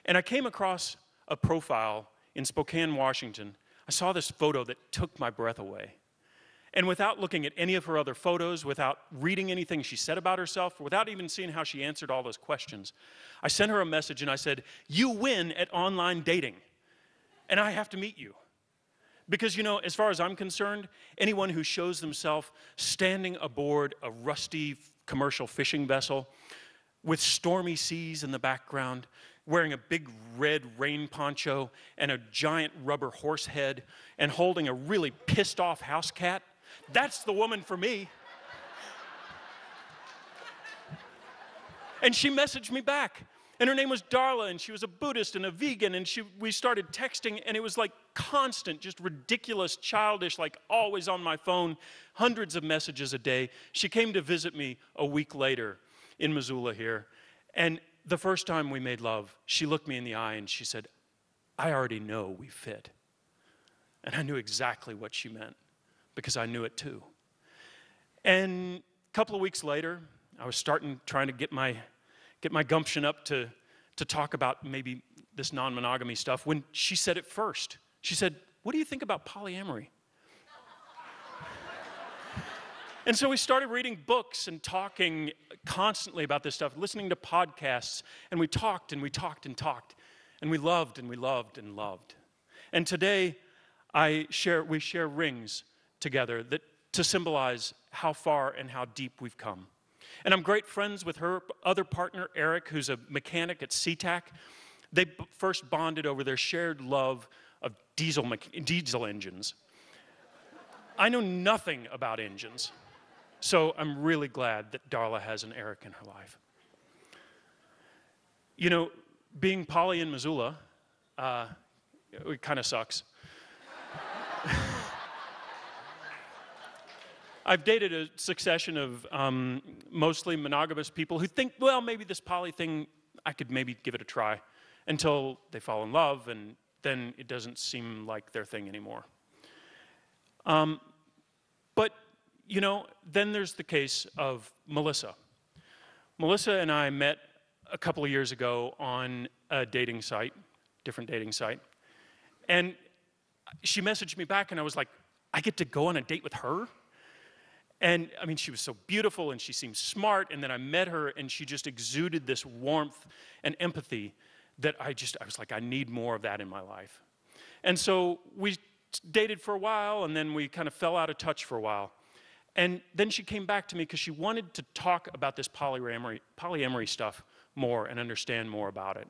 And I came across a profile in Spokane, Washington. I saw this photo that took my breath away. And without looking at any of her other photos, without reading anything she said about herself, without even seeing how she answered all those questions, I sent her a message and I said, "You win at online dating, and I have to meet you." Because, as far as I'm concerned, anyone who shows themselves standing aboard a rusty commercial fishing vessel with stormy seas in the background, wearing a big red rain poncho and a giant rubber horse head and holding a really pissed off house cat. That's the woman for me. And she messaged me back. And her name was Darla, and she was a Buddhist and a vegan, and we started texting, and it was like constant, just ridiculous, childish, like always on my phone, hundreds of messages a day. She came to visit me a week later in Missoula here, and the first time we made love, she looked me in the eye and she said, "I already know we fit." And I knew exactly what she meant, because I knew it too. And a couple of weeks later, I was trying to get my gumption up to talk about maybe this non-monogamy stuff when she said it first. She said, "What do you think about polyamory?" And so we started reading books and talking constantly about this stuff, listening to podcasts, and we talked and we talked and talked, and we loved and we loved and loved. And today, we share rings together to symbolize how far and how deep we've come. And I'm great friends with her other partner, Eric, who's a mechanic at SeaTac. They first bonded over their shared love of diesel engines. I know nothing about engines, so I'm really glad that Darla has an Eric in her life. You know, being poly in Missoula, it kind of sucks. I've dated a succession of mostly monogamous people who think, well, maybe this poly thing, I could maybe give it a try, until they fall in love, and then it doesn't seem like their thing anymore. But, you know, then there's the case of Melissa. Melissa and I met a couple of years ago on a dating site, different dating site, and she messaged me back, and I was like, I get to go on a date with her? And I mean, she was so beautiful and she seemed smart, and then I met her and she just exuded this warmth and empathy that I was like, I need more of that in my life. And so we dated for a while, and then we kind of fell out of touch for a while. And then she came back to me because she wanted to talk about this polyamory stuff more and understand more about it.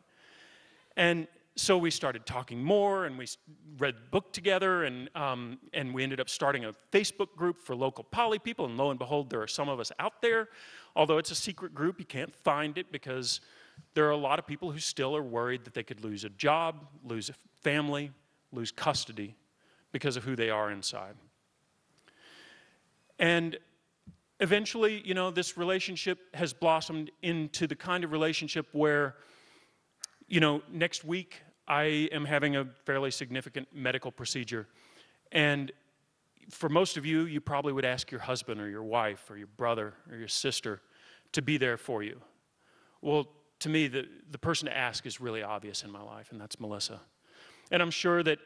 And so we started talking more, and we read the book together, and we ended up starting a Facebook group for local poly people, and lo and behold, there are some of us out there. Although it's a secret group, you can't find it because there are a lot of people who still are worried that they could lose a job, lose a family, lose custody because of who they are inside. And eventually, you know, this relationship has blossomed into the kind of relationship where, you know, next week I am having a fairly significant medical procedure. And for most of you, you probably would ask your husband or your wife or your brother or your sister to be there for you. Well, to me, the person to ask is really obvious in my life, and that's Melissa. And I'm sure that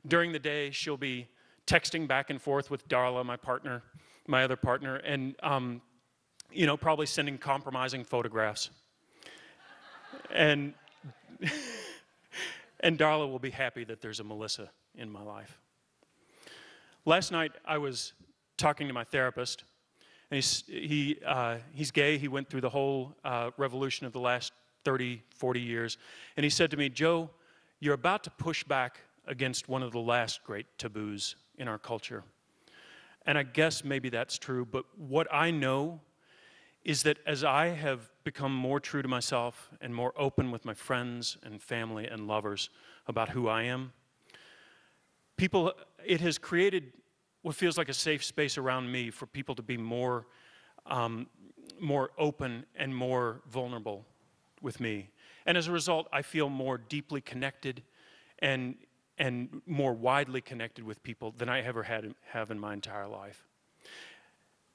during the day, she'll be texting back and forth with Darla, my partner, my other partner, and, you know, probably sending compromising photographs. And Darla will be happy that there's a Melissa in my life. Last night, I was talking to my therapist, and he's gay. He went through the whole revolution of the last 30, 40 years. And he said to me, "Joe, you're about to push back against one of the last great taboos in our culture." And I guess maybe that's true, but what I know is that as I have become more true to myself and more open with my friends and family and lovers about who I am, it has created what feels like a safe space around me for people to be more open and more vulnerable with me. And as a result, I feel more deeply connected and more widely connected with people than I ever have in my entire life.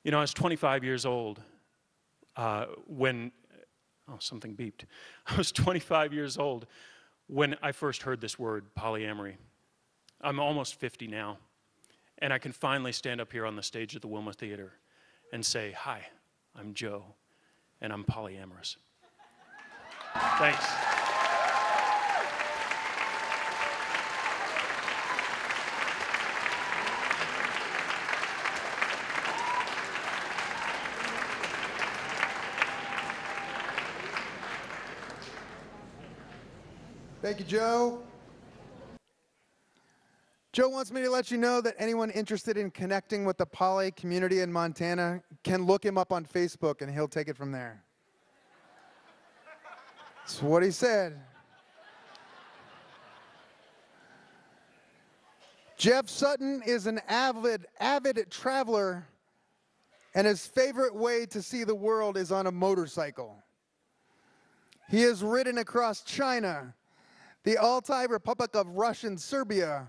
You know, I was 25 years old when, oh, something beeped. I was 25 years old when I first heard this word, polyamory. I'm almost 50 now, and I can finally stand up here on the stage of the Wilma Theater and say, "Hi, I'm Joe, and I'm polyamorous." Thanks. Thank you, Joe. Joe wants me to let you know that anyone interested in connecting with the poly community in Montana can look him up on Facebook and he'll take it from there. That's what he said. Geoff Sutton is an avid traveler, and his favorite way to see the world is on a motorcycle. He has ridden across China, the Altai Republic of Russian Serbia,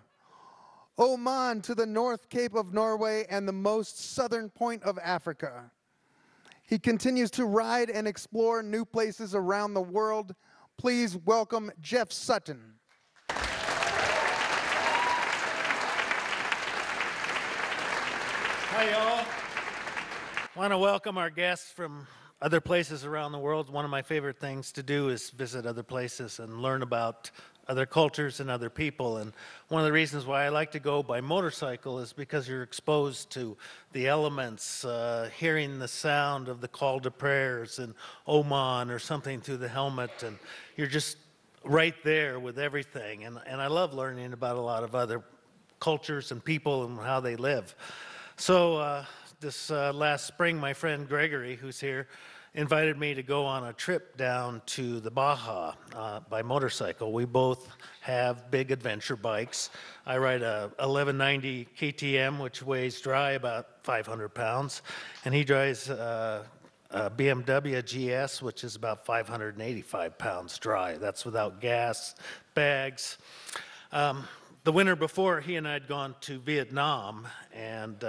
Oman to the North Cape of Norway, and the most southern point of Africa. He continues to ride and explore new places around the world. Please welcome Geoff Sutton. Hi, y'all. I want to welcome our guests from other places around the world. One of my favorite things to do is visit other places and learn about other cultures and other people. And one of the reasons why I like to go by motorcycle is because you're exposed to the elements, hearing the sound of the call to prayers in Oman or something through the helmet, and you're just right there with everything. And I love learning about a lot of other cultures and people and how they live. So this last spring, my friend Gregory, who's here, invited me to go on a trip down to the Baja by motorcycle. We both have big adventure bikes. I ride a 1190 KTM, which weighs dry about 500 pounds, and he drives a BMW GS, which is about 585 pounds dry. That's without gas, bags. The winter before, he and I had gone to Vietnam, and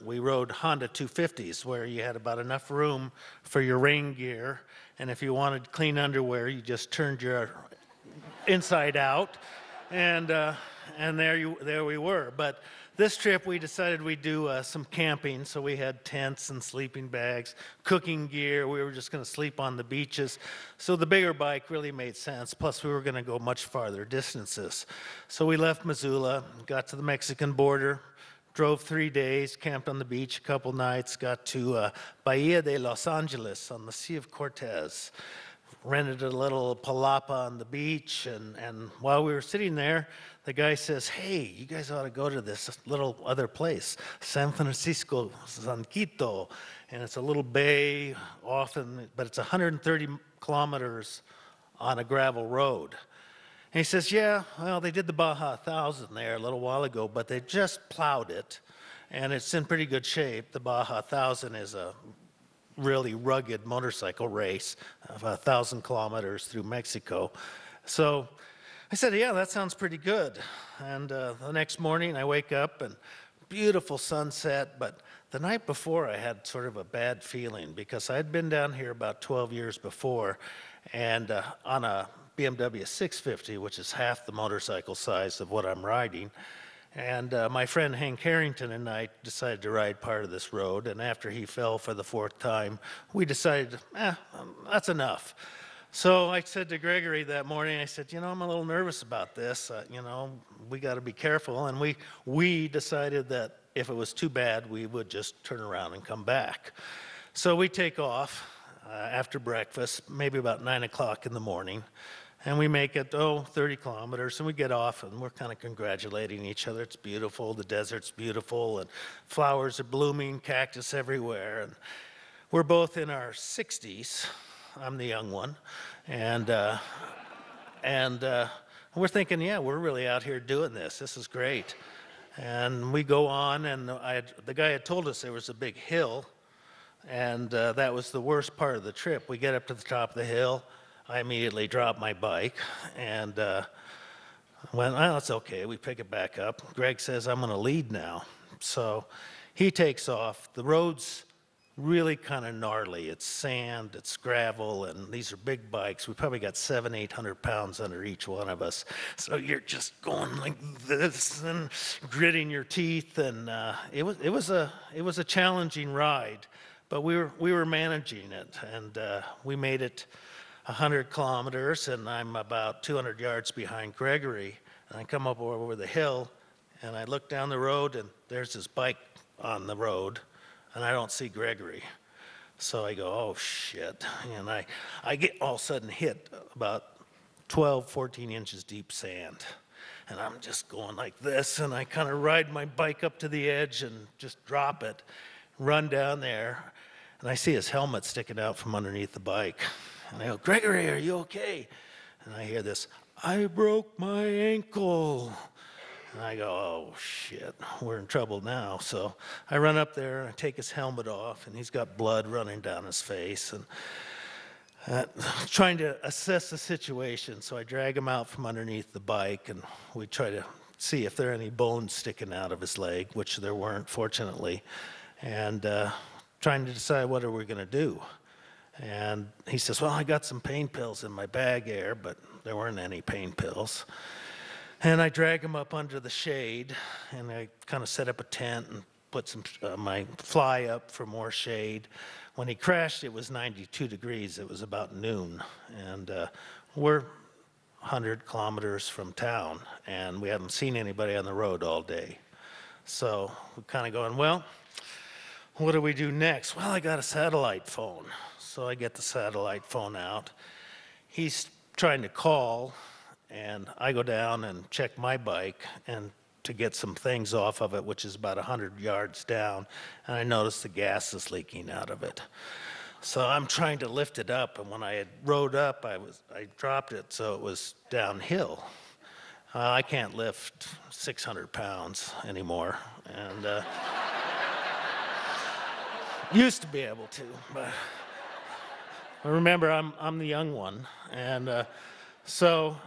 we rode Honda 250s, where you had about enough room for your rain gear, and if you wanted clean underwear, you just turned your inside out, and there we were. But this trip, we decided we'd do some camping, so we had tents and sleeping bags, cooking gear. We were just going to sleep on the beaches. So the bigger bike really made sense, plus we were going to go much farther distances. So we left Missoula, got to the Mexican border, drove 3 days, camped on the beach a couple nights, got to Bahia de Los Angeles on the Sea of Cortez. Rented a little palapa on the beach, and while we were sitting there, the guy says, "Hey, you guys ought to go to this little other place, San Francisco San Quito," and it's a little bay but it's 130 kilometers on a gravel road. And he says, "Yeah, well, they did the Baja 1000 there a little while ago, but they just plowed it, and it's in pretty good shape. The Baja 1000 is a really rugged motorcycle race of 1,000 kilometers through Mexico." So I said, "Yeah, that sounds pretty good." And the next morning I wake up and beautiful sunset, but the night before I had sort of a bad feeling because I'd been down here about 12 years before, and on a BMW 650, which is half the motorcycle size of what I'm riding. And my friend Hank Harrington and I decided to ride part of this road, and after he fell for the 4th time, we decided, that's enough. So I said to Gregory that morning, I said, I'm a little nervous about this, we got to be careful, and we decided that if it was too bad, we would just turn around and come back. So we take off after breakfast, maybe about 9 o'clock in the morning, and we make it, 30 kilometers, and we get off, and we're kind of congratulating each other. It's beautiful, the desert's beautiful, and flowers are blooming, cactus everywhere, and we're both in our 60s. I'm the young one, and we're thinking, yeah, we're really out here doing this. This is great. And we go on, and the guy had told us there was a big hill, and that was the worst part of the trip. We get up to the top of the hill. I immediately drop my bike and went, it's okay. We pick it back up. Greg says, I'm going to lead now. So he takes off. The road's really kind of gnarly. It's sand, it's gravel, and these are big bikes. We probably got 700-800 pounds under each one of us. So you're just going like this and gritting your teeth, and it was a challenging ride, but we were managing it, and we made it 100 kilometers, and I'm about 200 yards behind Gregory, and I come up over the hill, and I look down the road, and there's this bike on the road, and I don't see Gregory. So I go, oh shit, and I get all of a sudden hit about 12, 14 inches deep sand. And I'm just going like this, and I kind of ride my bike up to the edge and just drop it, run down there, and I see his helmet sticking out from underneath the bike. And I go, "Gregory, are you okay?" And I hear this, "I broke my ankle." And I go, "Oh, shit, we're in trouble now." So I run up there, and I take his helmet off, and he's got blood running down his face. And trying to assess the situation, so I drag him out from underneath the bike, and we try to see if there are any bones sticking out of his leg, which there weren't, fortunately, and trying to decide what are we going to do. And he says, "Well, I got some pain pills in my bag there," but there weren't any pain pills. And I drag him up under the shade, and I kind of set up a tent and put some my fly up for more shade. When he crashed, it was 92 degrees. It was about noon, and we're 100 kilometers from town, and we haven't seen anybody on the road all day. So we're kind of going, well, what do we do next? Well, I got a satellite phone. So I get the satellite phone out. He's trying to call, and I go down and check my bike and to get some things off of it, which is about 100 yards down, and I noticed the gas is leaking out of it. So I'm trying to lift it up, and when I had rode up, I dropped it, so it was downhill. I can't lift 600 pounds anymore, and used to be able to, but remember, I'm the young one, and so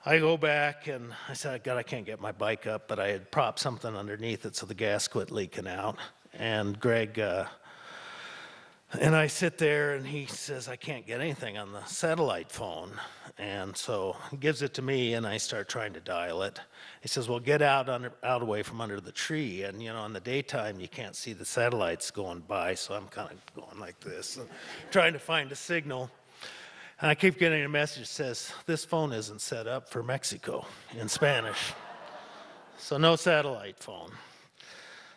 I go back, and I said, "God, I can't get my bike up," but I had propped something underneath it so the gas quit leaking out. And Greg, and I sit there, and he says, "I can't get anything on the satellite phone." And so he gives it to me, and I start trying to dial it. He says, "Well, get out away from under the tree." And, you know, in the daytime, you can't see the satellites going by, so I'm kind of going like this, and trying to find a signal. And I keep getting a message that says, "This phone isn't set up for Mexico," in Spanish. So no satellite phone.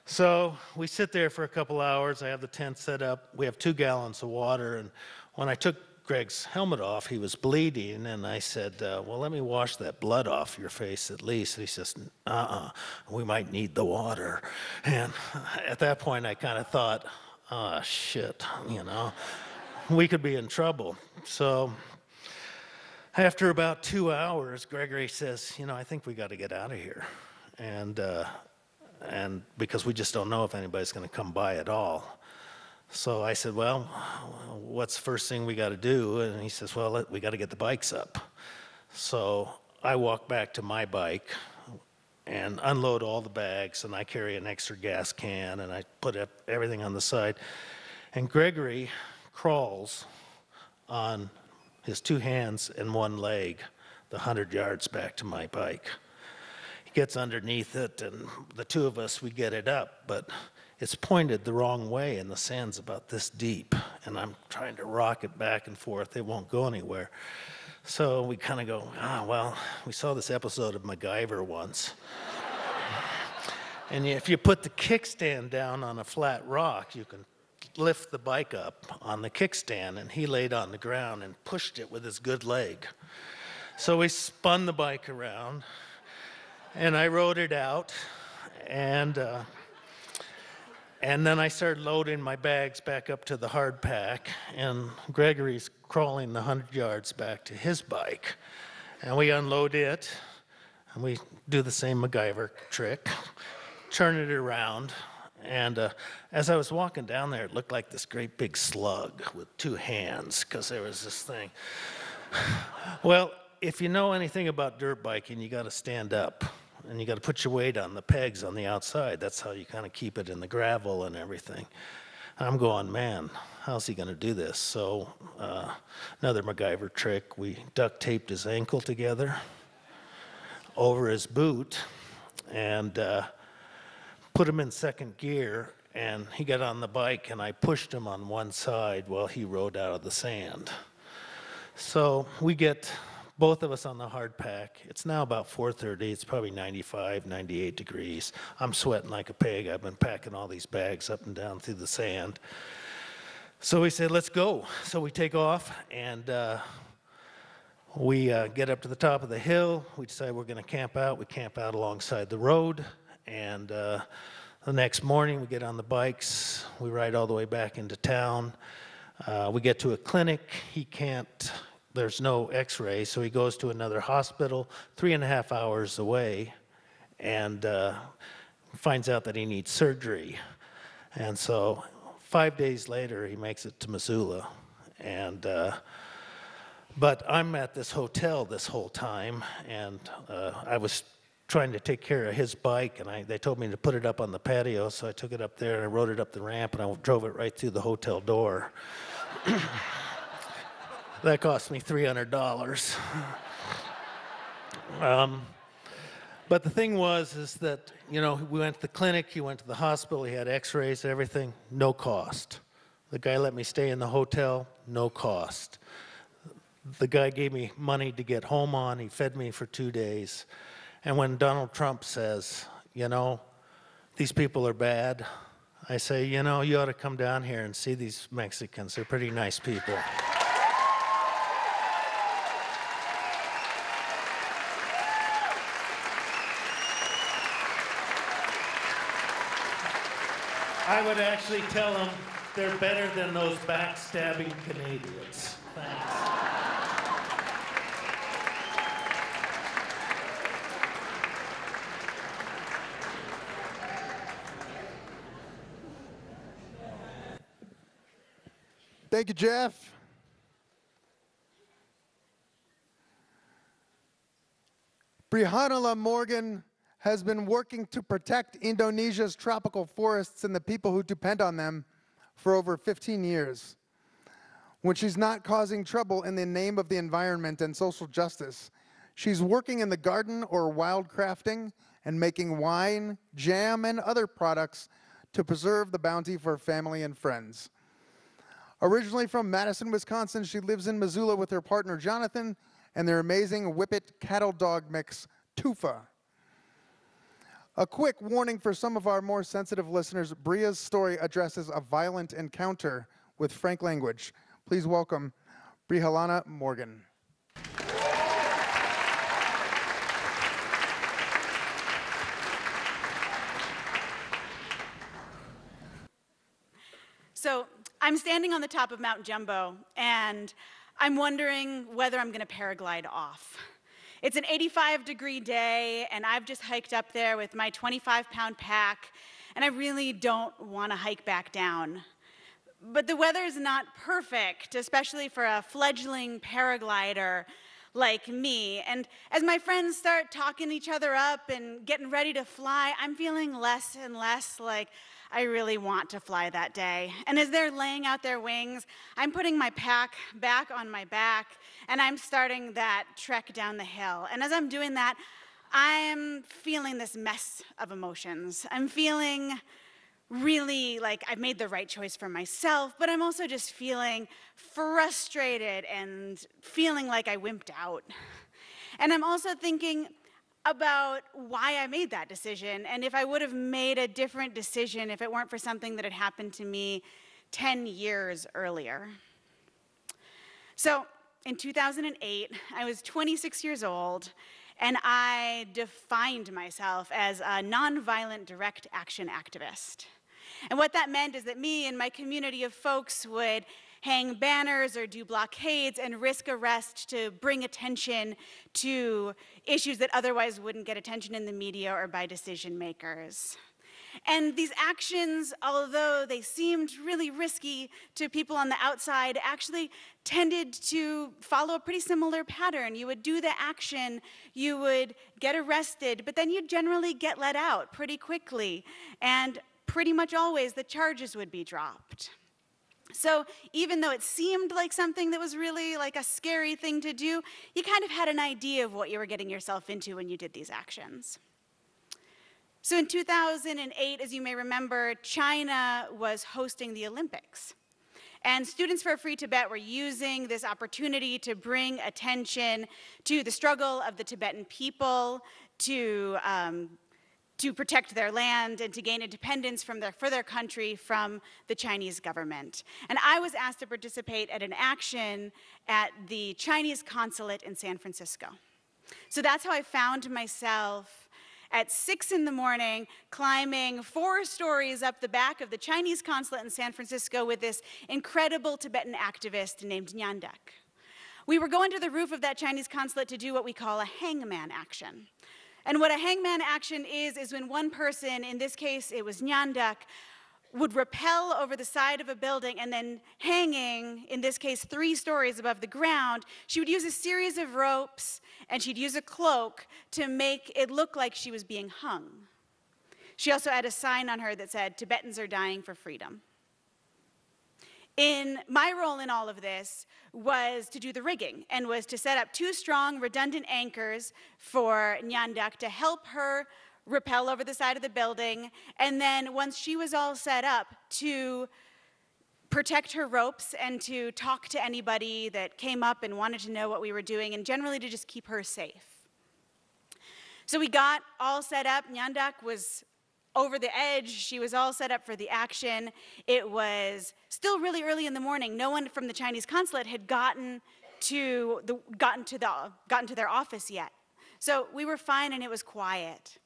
So we sit there for a couple hours. I have the tent set up. We have 2 gallons of water. And when I took Greg's helmet off, he was bleeding. And I said, "Well, let me wash that blood off your face at least." And he says, "We might need the water." And at that point, I kind of thought, "Oh, shit, you know. We could be in trouble." So after about 2 hours, Gregory says, "You know, I think we got to get out of here." And because we just don't know if anybody's going to come by at all. So I said, "Well, what's the first thing we got to do?" And he says, "Well, we got to get the bikes up." So I walk back to my bike and unload all the bags, and I carry an extra gas can, and I put up everything on the side. And Gregory crawls on his 2 hands and 1 leg the 100 yards back to my bike. He gets underneath it, and the 2 of us, we get it up, but it's pointed the wrong way, and the sand's about this deep, and I'm trying to rock it back and forth. It won't go anywhere. So we kind of go, well, we saw this episode of MacGyver once. And if you put the kickstand down on a flat rock, you can lift the bike up on the kickstand, and he laid on the ground and pushed it with his good leg. So we spun the bike around, and I rode it out, and then I started loading my bags back up to the hard pack, and Gregory's crawling the 100 yards back to his bike, and we unload it, and we do the same MacGyver trick, turn it around. And as I was walking down there, it looked like this great big slug with 2 hands, because there was this thing. Well, if you know anything about dirt biking, you got to stand up, and you got to put your weight on the pegs on the outside. That's how you kind of keep it in the gravel and everything. I'm going, man, how's he going to do this? So another MacGyver trick, we duct taped his ankle together over his boot, and put him in 2nd gear, and he got on the bike, and I pushed him on one side while he rode out of the sand. So we get both of us on the hard pack. It's now about 4:30. It's probably 95, 98 degrees. I'm sweating like a pig. I've been packing all these bags up and down through the sand. So we said, let's go. So we take off, and We get up to the top of the hill. We decide we're going to camp out. We camp out alongside the road. And the next morning, we get on the bikes. We ride all the way back into town. We get to a clinic. He can't, there's no x-ray, so he goes to another hospital 3.5 hours away and finds out that he needs surgery. And so 5 days later, he makes it to Missoula. And but I'm at this hotel this whole time, and I was trying to take care of his bike, and they told me to put it up on the patio, so I took it up there and I rode it up the ramp, and I drove it right through the hotel door. That cost me $300. But the thing is that, you know, we went to the clinic, he went to the hospital, he had x-rays, everything, no cost. The guy let me stay in the hotel, no cost. The guy gave me money to get home on, he fed me for 2 days. And when Donald Trump says, you know, these people are bad, I say, you know, you ought to come down here and see these Mexicans, they're pretty nice people. I would actually tell them they're better than those backstabbing Canadians. Thanks. Thank you, Geoff. Brihannala Morgan has been working to protect Indonesia's tropical forests and the people who depend on them for over 15 years. When she's not causing trouble in the name of the environment and social justice, she's working in the garden or wildcrafting and making wine, jam, and other products to preserve the bounty for family and friends. Originally from Madison, Wisconsin, she lives in Missoula with her partner Jonathan and their amazing Whippet cattle dog mix, Tufa. A quick warning for some of our more sensitive listeners, Bria's story addresses a violent encounter with frank language. Please welcome Brihannala Morgan. So I'm standing on the top of Mount Jumbo, and I'm wondering whether I'm going to paraglide off. It's an 85-degree day, and I've just hiked up there with my 25-pound pack, and I really don't want to hike back down. But the weather is not perfect, especially for a fledgling paraglider like me. And as my friends start talking each other up and getting ready to fly, I'm feeling less and less like I really want to fly that day. And as they're laying out their wings, I'm putting my pack back on my back, and I'm starting that trek down the hill. And as I'm doing that, I'm feeling this mess of emotions. I'm feeling really like I've made the right choice for myself, but I'm also just feeling frustrated and feeling like I wimped out. And I'm also thinking about why I made that decision, and if I would have made a different decision if it weren't for something that had happened to me 10 years earlier. So in 2008, I was 26 years old, and I defined myself as a nonviolent direct action activist. And what that meant is that me and my community of folks would hang banners or do blockades and risk arrest to bring attention to issues that otherwise wouldn't get attention in the media or by decision makers. And these actions, although they seemed really risky to people on the outside, actually tended to follow a pretty similar pattern. You would do the action, you would get arrested, but then you'd generally get let out pretty quickly. And pretty much always the charges would be dropped. So even though it seemed like something that was really like a scary thing to do, you kind of had an idea of what you were getting yourself into when you did these actions. So in 2008, as you may remember, China was hosting the Olympics. And Students for a Free Tibet were using this opportunity to bring attention to the struggle of the Tibetan people, to to protect their land and to gain independence for their country from the Chinese government. And I was asked to participate at an action at the Chinese consulate in San Francisco. So that's how I found myself at 6 in the morning, climbing 4 stories up the back of the Chinese consulate in San Francisco with this incredible Tibetan activist named Nyandak. We were going to the roof of that Chinese consulate to do what we call a hangman action. And what a hangman action is when one person, in this case it was Nyandak, would rappel over the side of a building and then hanging, in this case 3 stories above the ground, she would use a series of ropes and she'd use a cloak to make it look like she was being hung. She also had a sign on her that said, "Tibetans are dying for freedom." My role in all of this was to do the rigging and was to set up 2 strong redundant anchors for Nyandak to help her rappel over the side of the building, and then once she was all set up, to protect her ropes and to talk to anybody that came up and wanted to know what we were doing, and generally to just keep her safe. So we got all set up. Nyandak was over the edge. She was all set up for the action. It was still really early in the morning. No one from the Chinese consulate had gotten to their office yet. So we were fine and it was quiet.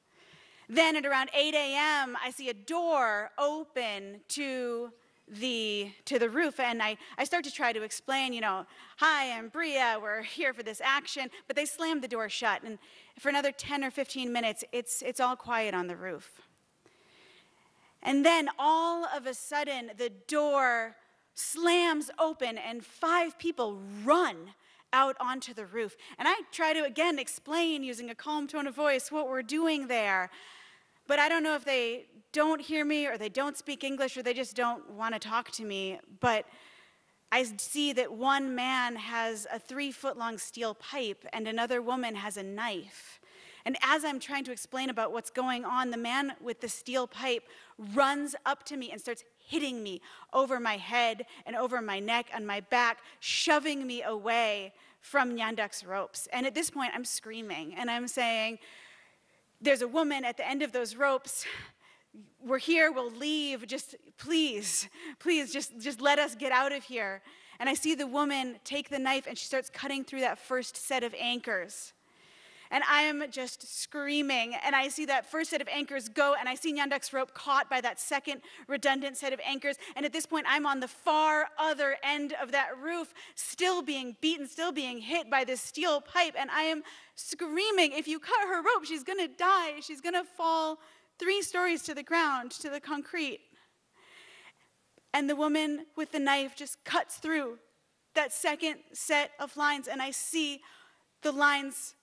Then at around 8 a.m., I see a door open to the roof, and I start to try to explain, "Hi, I'm Bria, we're here for this action," but they slammed the door shut, and for another 10 or 15 minutes, it's all quiet on the roof. And then all of a sudden, the door slams open and 5 people run out onto the roof. And I try to, again, explain using a calm tone of voice what we're doing there. But I don't know if they don't hear me or they don't speak English or they just don't want to talk to me. But I see that one man has a 3-foot-long steel pipe and another woman has a knife. And as I'm trying to explain about what's going on, the man with the steel pipe runs up to me and starts hitting me over my head and over my neck and my back, shoving me away from Nyandak's ropes. And at this point, I'm screaming and I'm saying, "There's a woman at the end of those ropes. We're here, we'll leave. Just please, just let us get out of here." And I see the woman take the knife and she starts cutting through that first set of anchors. And I am just screaming, and I see that first set of anchors go, and I see Nyandak's rope caught by that second redundant set of anchors, and at this point, I'm on the far other end of that roof, still being beaten, still being hit by this steel pipe, and I am screaming, "If you cut her rope, she's gonna die. She's gonna fall 3 stories to the ground, to the concrete." And the woman with the knife just cuts through that second set of lines, and I see the lines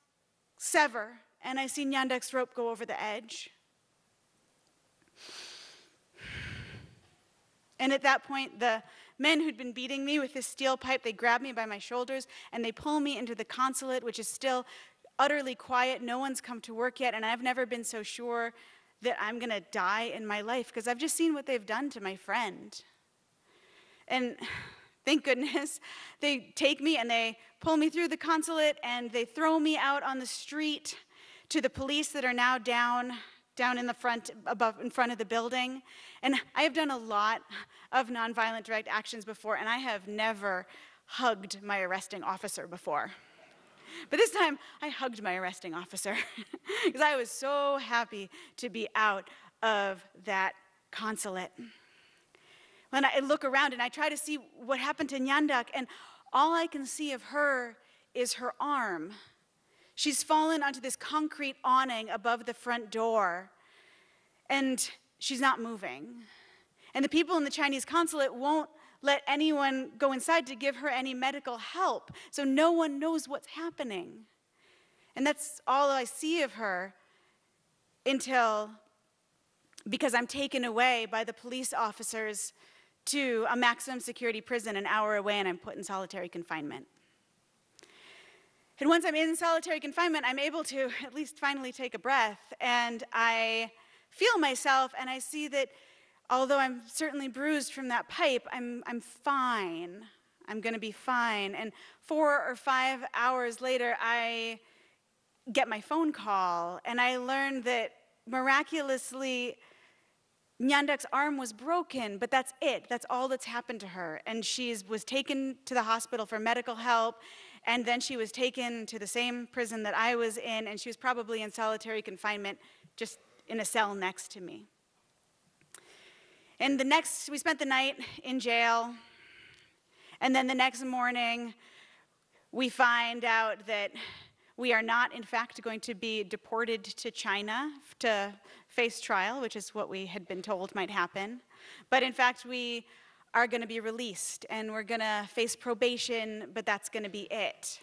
sever, and I see Nyandak's rope go over the edge. And at that point, the men who'd been beating me with this steel pipe, they grab me by my shoulders, and they pull me into the consulate, which is still utterly quiet. No one's come to work yet, and I've never been so sure that I'm gonna die in my life, because I've just seen what they've done to my friend. And thank goodness, they take me and they pull me through the consulate and they throw me out on the street to the police that are now down in the front, in front of the building. And I have done a lot of nonviolent direct actions before, and I have never hugged my arresting officer before. But this time, I hugged my arresting officer because I was so happy to be out of that consulate. When I look around and I try to see what happened to Nyandak, and all I can see of her is her arm. She's fallen onto this concrete awning above the front door, and she's not moving. And the people in the Chinese consulate won't let anyone go inside to give her any medical help, so no one knows what's happening. And that's all I see of her because I'm taken away by the police officers to a maximum security prison an hour away, and I'm put in solitary confinement. And once I'm in solitary confinement, I'm able to at least finally take a breath, and I feel myself, and I see that although I'm certainly bruised from that pipe, I'm fine. I'm gonna be fine. And 4 or 5 hours later, I get my phone call, and I learn that miraculously, Nyandak's arm was broken, but that's it. That's all that's happened to her. And she was taken to the hospital for medical help, and then she was taken to the same prison that I was in, and she was probably in solitary confinement, just in a cell next to me. And we spent the night in jail, and then the next morning, we find out that we are not, in fact, going to be deported to China to face trial, which is what we had been told might happen. But in fact, we are going to be released, and we're going to face probation, but that's going to be it.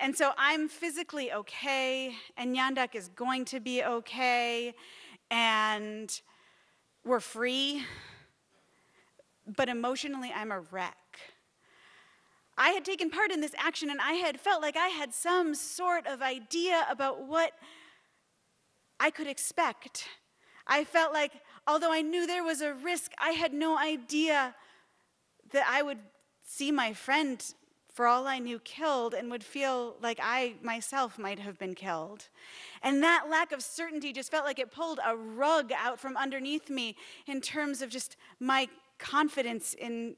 And so I'm physically okay, and Nyandak is going to be okay, and we're free, but emotionally, I'm a wreck. I had taken part in this action, and I had felt like I had some sort of idea about what I could expect. I felt like, although I knew there was a risk, I had no idea that I would see my friend, for all I knew, killed, and would feel like I myself might have been killed. And that lack of certainty just felt like it pulled a rug out from underneath me in terms of just my confidence in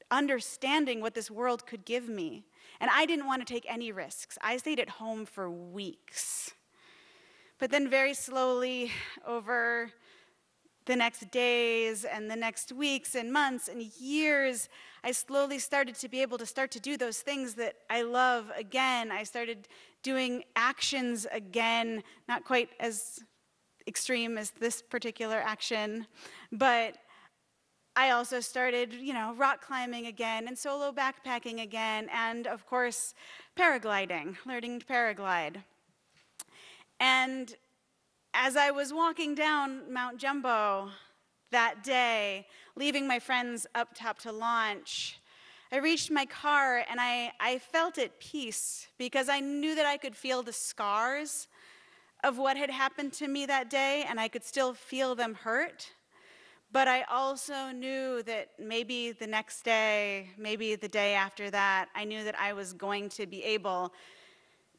understanding what this world could give me. And I didn't want to take any risks. I stayed at home for weeks. But then very slowly, over the next days and the next weeks and months and years, I slowly started to be able to do those things that I love again. I started doing actions again, not quite as extreme as this particular action, but I also started, rock climbing again and solo backpacking again, and of course, paragliding, learning to paraglide. And as I was walking down Mount Jumbo that day, leaving my friends up top to launch, I reached my car and I felt at peace because I knew that I could feel the scars of what had happened to me that day, and I could still feel them hurt. But I also knew that maybe the next day, maybe the day after that, I knew that I was going to be able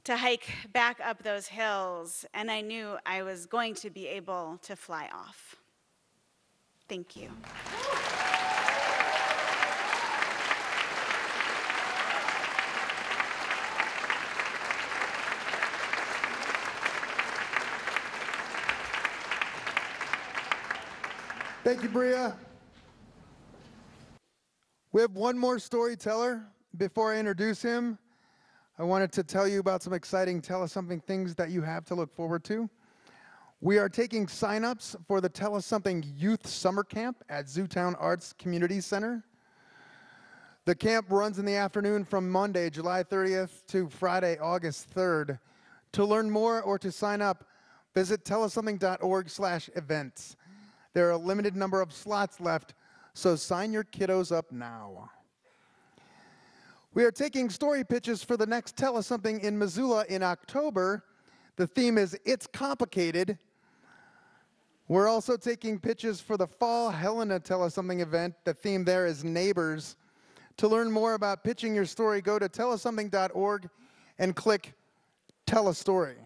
to hike back up those hills, and I knew I was going to be able to fly off. Thank you. Thank you, Bria. We have one more storyteller. Before I introduce him, I wanted to tell you about some exciting Tell Us Something things that you have to look forward to. We are taking sign-ups for the Tell Us Something Youth Summer Camp at Zootown Arts Community Center. The camp runs in the afternoon from Monday, July 30th to Friday, August 3rd. To learn more or to sign up, visit tellussomething.org/events. There are a limited number of slots left, so sign your kiddos up now. We are taking story pitches for the next Tell Us Something in Missoula in October. The theme is It's Complicated. We're also taking pitches for the fall Helena Tell Us Something event. The theme there is Neighbors. To learn more about pitching your story, go to tellussomething.org and click Tell a Story.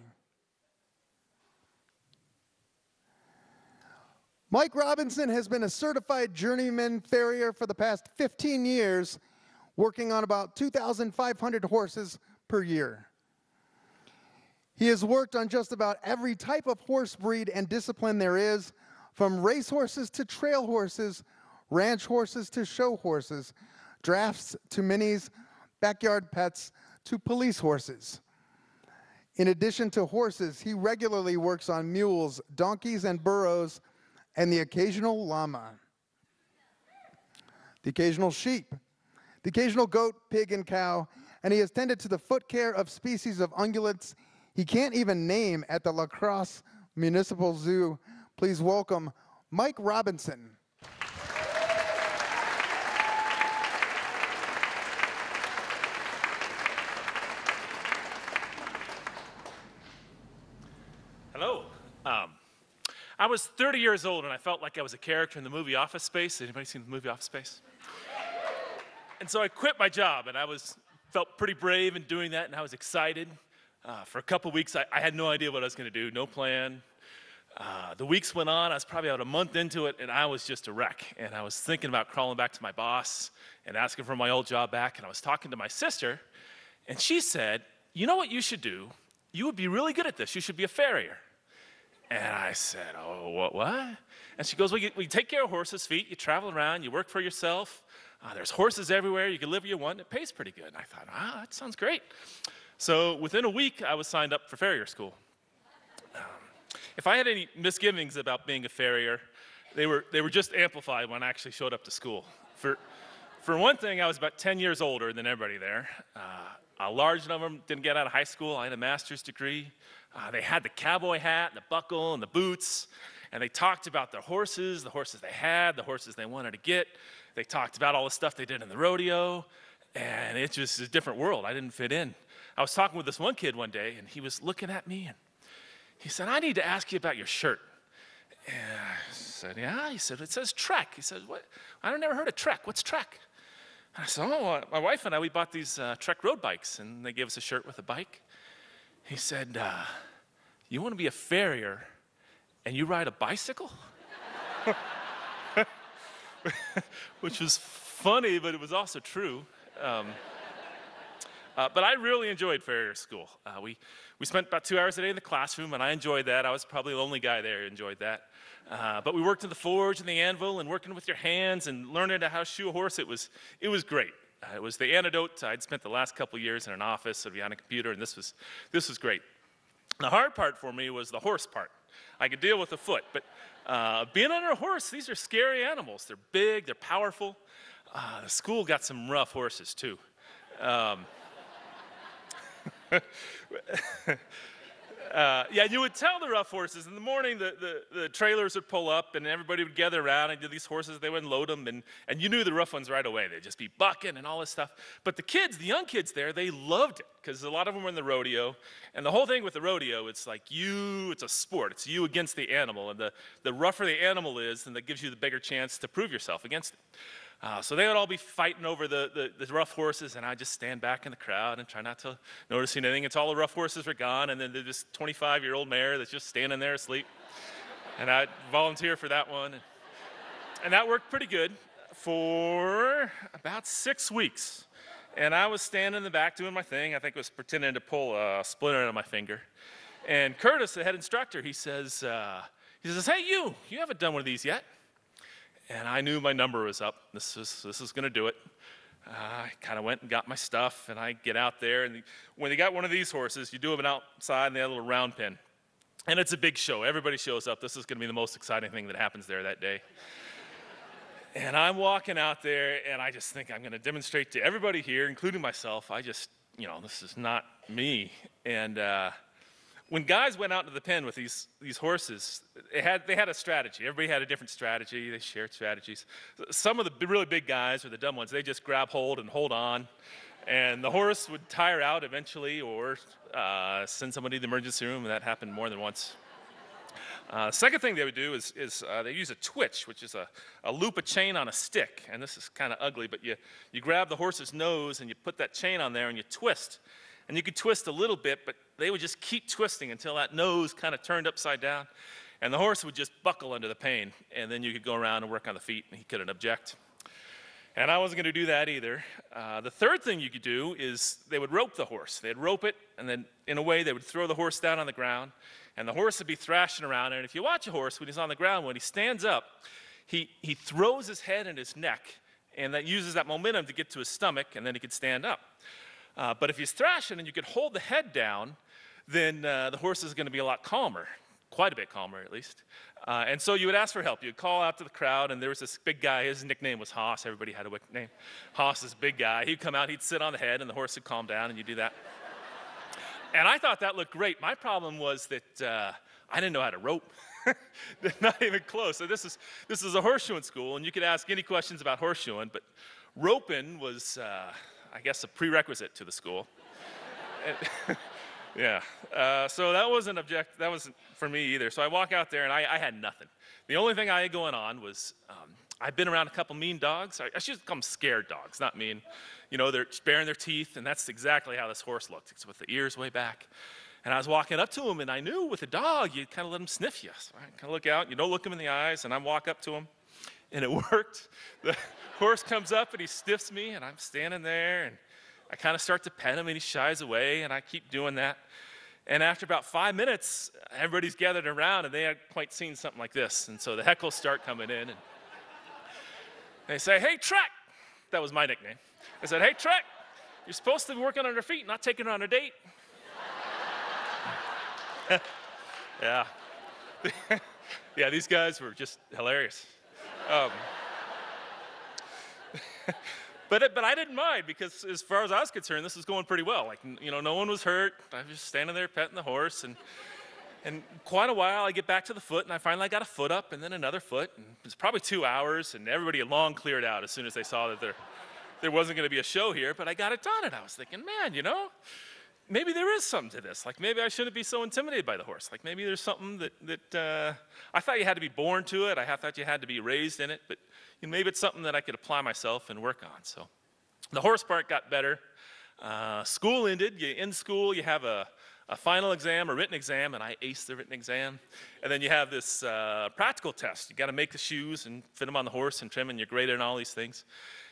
Mike Robinson has been a certified journeyman farrier for the past 15 years, working on about 2,500 horses per year. He has worked on just about every type of horse breed and discipline there is, from race horses to trail horses, ranch horses to show horses, drafts to minis, backyard pets to police horses. In addition to horses, he regularly works on mules, donkeys, and burros, and the occasional llama, the occasional sheep, the occasional goat, pig, and cow, and he has tended to the foot care of species of ungulates he can't even name at the La Crosse Municipal Zoo. Please welcome Mike Robinson. Hello. I was 30 years old and I felt like I was a character in the movie Office Space. Anybody seen the movie Office Space? And so I quit my job, and I felt pretty brave in doing that, and I was excited. For a couple weeks, I had no idea what I was going to do, no plan. The weeks went on. I was probably about a month into it, and I was just a wreck. And I was thinking about crawling back to my boss and asking for my old job back. And I was talking to my sister, and she said, you know what you should do? You would be really good at this. You should be a farrier. And I said, oh, what? And she goes, well, you take care of horses' feet. You travel around. You work for yourself. There's horses everywhere. You can live where you want. It pays pretty good. And I thought, that sounds great. So within a week, I was signed up for farrier school. If I had any misgivings about being a farrier, they were just amplified when I actually showed up to school. For one thing, I was about 10 years older than everybody there. A large number of them didn't get out of high school. I had a master's degree. They had the cowboy hat, and the buckle, and the boots, and they talked about their horses, the horses they had, the horses they wanted to get. They talked about all the stuff they did in the rodeo, and it's just a different world. I didn't fit in. I was talking with this one kid one day, and he was looking at me, and he said, I need to ask you about your shirt. And I said, yeah. He said, it says Trek. He said, what? I never heard of Trek. What's Trek? And I said, my wife and I, we bought these Trek road bikes, and they gave us a shirt with a bike. He said, you want to be a farrier, and you ride a bicycle? Which was funny, but it was also true. But I really enjoyed farrier school. We spent about 2 hours a day in the classroom, and I enjoyed that. I was probably the only guy there who enjoyed that. But we worked in the forge and the anvil and working with your hands and learning how to shoe a horse. It was great. It was the antidote. I'd spent the last couple of years in an office, so behind a computer, and this was great. The hard part for me was the horse part. I could deal with the foot, but being under a horse, these are scary animals. They're big, they're powerful. The school got some rough horses, too. You would tell the rough horses. In the morning, the trailers would pull up, and everybody would gather around and do these horses. They wouldn't load them, and you knew the rough ones right away. They'd just be bucking and all this stuff. But the kids, the young kids there, they loved it because a lot of them were in the rodeo. And the whole thing with the rodeo, it's like it's a sport. It's you against the animal. And the rougher the animal is, then that gives you the bigger chance to prove yourself against it. So they would all be fighting over the rough horses, and I'd just stand back in the crowd and try not to notice anything until all the rough horses were gone, and then there's this 25-year-old mare that's just standing there asleep. And I'd volunteer for that one. And that worked pretty good for about 6 weeks. And I was standing in the back doing my thing. I think I was pretending to pull a splinter out of my finger. And Curtis, the head instructor, he says, hey, you haven't done one of these yet. And I knew my number was up. This is going to do it. I kind of went and got my stuff, and I get out there. And when you got one of these horses, you do them outside, and they have a little round pen. And it's a big show. Everybody shows up. This is going to be the most exciting thing that happens there that day. And I'm walking out there, and I just think I'm going to demonstrate to everybody here, including myself, this is not me. And when guys went out into the pen with these horses, they had a strategy. Everybody had a different strategy. They shared strategies. Some of the really big guys, or the dumb ones, they just grab hold and hold on. And the horse would tire out eventually, or send somebody to the emergency room, and that happened more than once. The second thing they would do is they use a twitch, which is a loop of chain on a stick. And this is kind of ugly, but you grab the horse's nose, and you put that chain on there, and you twist. And you could twist a little bit, but they would just keep twisting until that nose kind of turned upside down. And the horse would just buckle under the pain. And then you could go around and work on the feet, and he couldn't object. And I wasn't going to do that either. The third thing you could do is they would rope the horse. They'd rope it, and then in a way they would throw the horse down on the ground. And the horse would be thrashing around. And if you watch a horse when he's on the ground, when he stands up, he throws his head and his neck. And that uses that momentum to get to his stomach, and then he could stand up. But if he's thrashing and you could hold the head down, then the horse is going to be a lot calmer, quite a bit calmer at least. And so you would ask for help. You'd call out to the crowd, and there was this big guy. His nickname was Hoss. Everybody had a nickname. Hoss, this big guy. He'd come out, he'd sit on the head, and the horse would calm down, and you do that. And I thought that looked great. My problem was that I didn't know how to rope. Not even close. So this is a horseshoeing school, and you could ask any questions about horseshoeing, but roping was I guess a prerequisite to the school. Yeah. So that wasn't for me either. So I walk out there, and I had nothing. The only thing I had going on was I've been around a couple mean dogs. I should call them scared dogs, not mean. They're baring their teeth, and that's exactly how this horse looked. It's with the ears way back. And I was walking up to him, and I knew with a dog, you kind of let him sniff you. So I kind of look out, and you don't look him in the eyes, and I walk up to him, and it worked. The horse comes up, and he sniffs me, and I'm standing there, and I kind of start to pet him, and he shies away, and I keep doing that. And after about 5 minutes, everybody's gathered around, and they had quite seen something like this. And so the heckles start coming in, and they say, "Hey, Trek!" That was my nickname. I said, "Hey, Trek, you're supposed to be working on her feet, not taking her on a date." Yeah. Yeah, these guys were just hilarious. But I didn't mind, because as far as I was concerned, this was going pretty well. Like, no one was hurt. I was just standing there petting the horse, and quite a while, I get back to the foot, and I finally got a foot up, and then another foot, and it was probably 2 hours, and everybody had long cleared out as soon as they saw that there wasn't going to be a show here, but I got it done, and I was thinking, man, maybe there is something to this. Like, maybe I shouldn't be so intimidated by the horse. Like, maybe there's something that I thought you had to be born to it. I thought you had to be raised in it, but maybe it's something that I could apply myself and work on. So the horse part got better. School ended. You end school, you have a final exam, a written exam, and I aced the written exam. And then you have this practical test. You got to make the shoes and fit them on the horse and trim, and you're graded on all these things.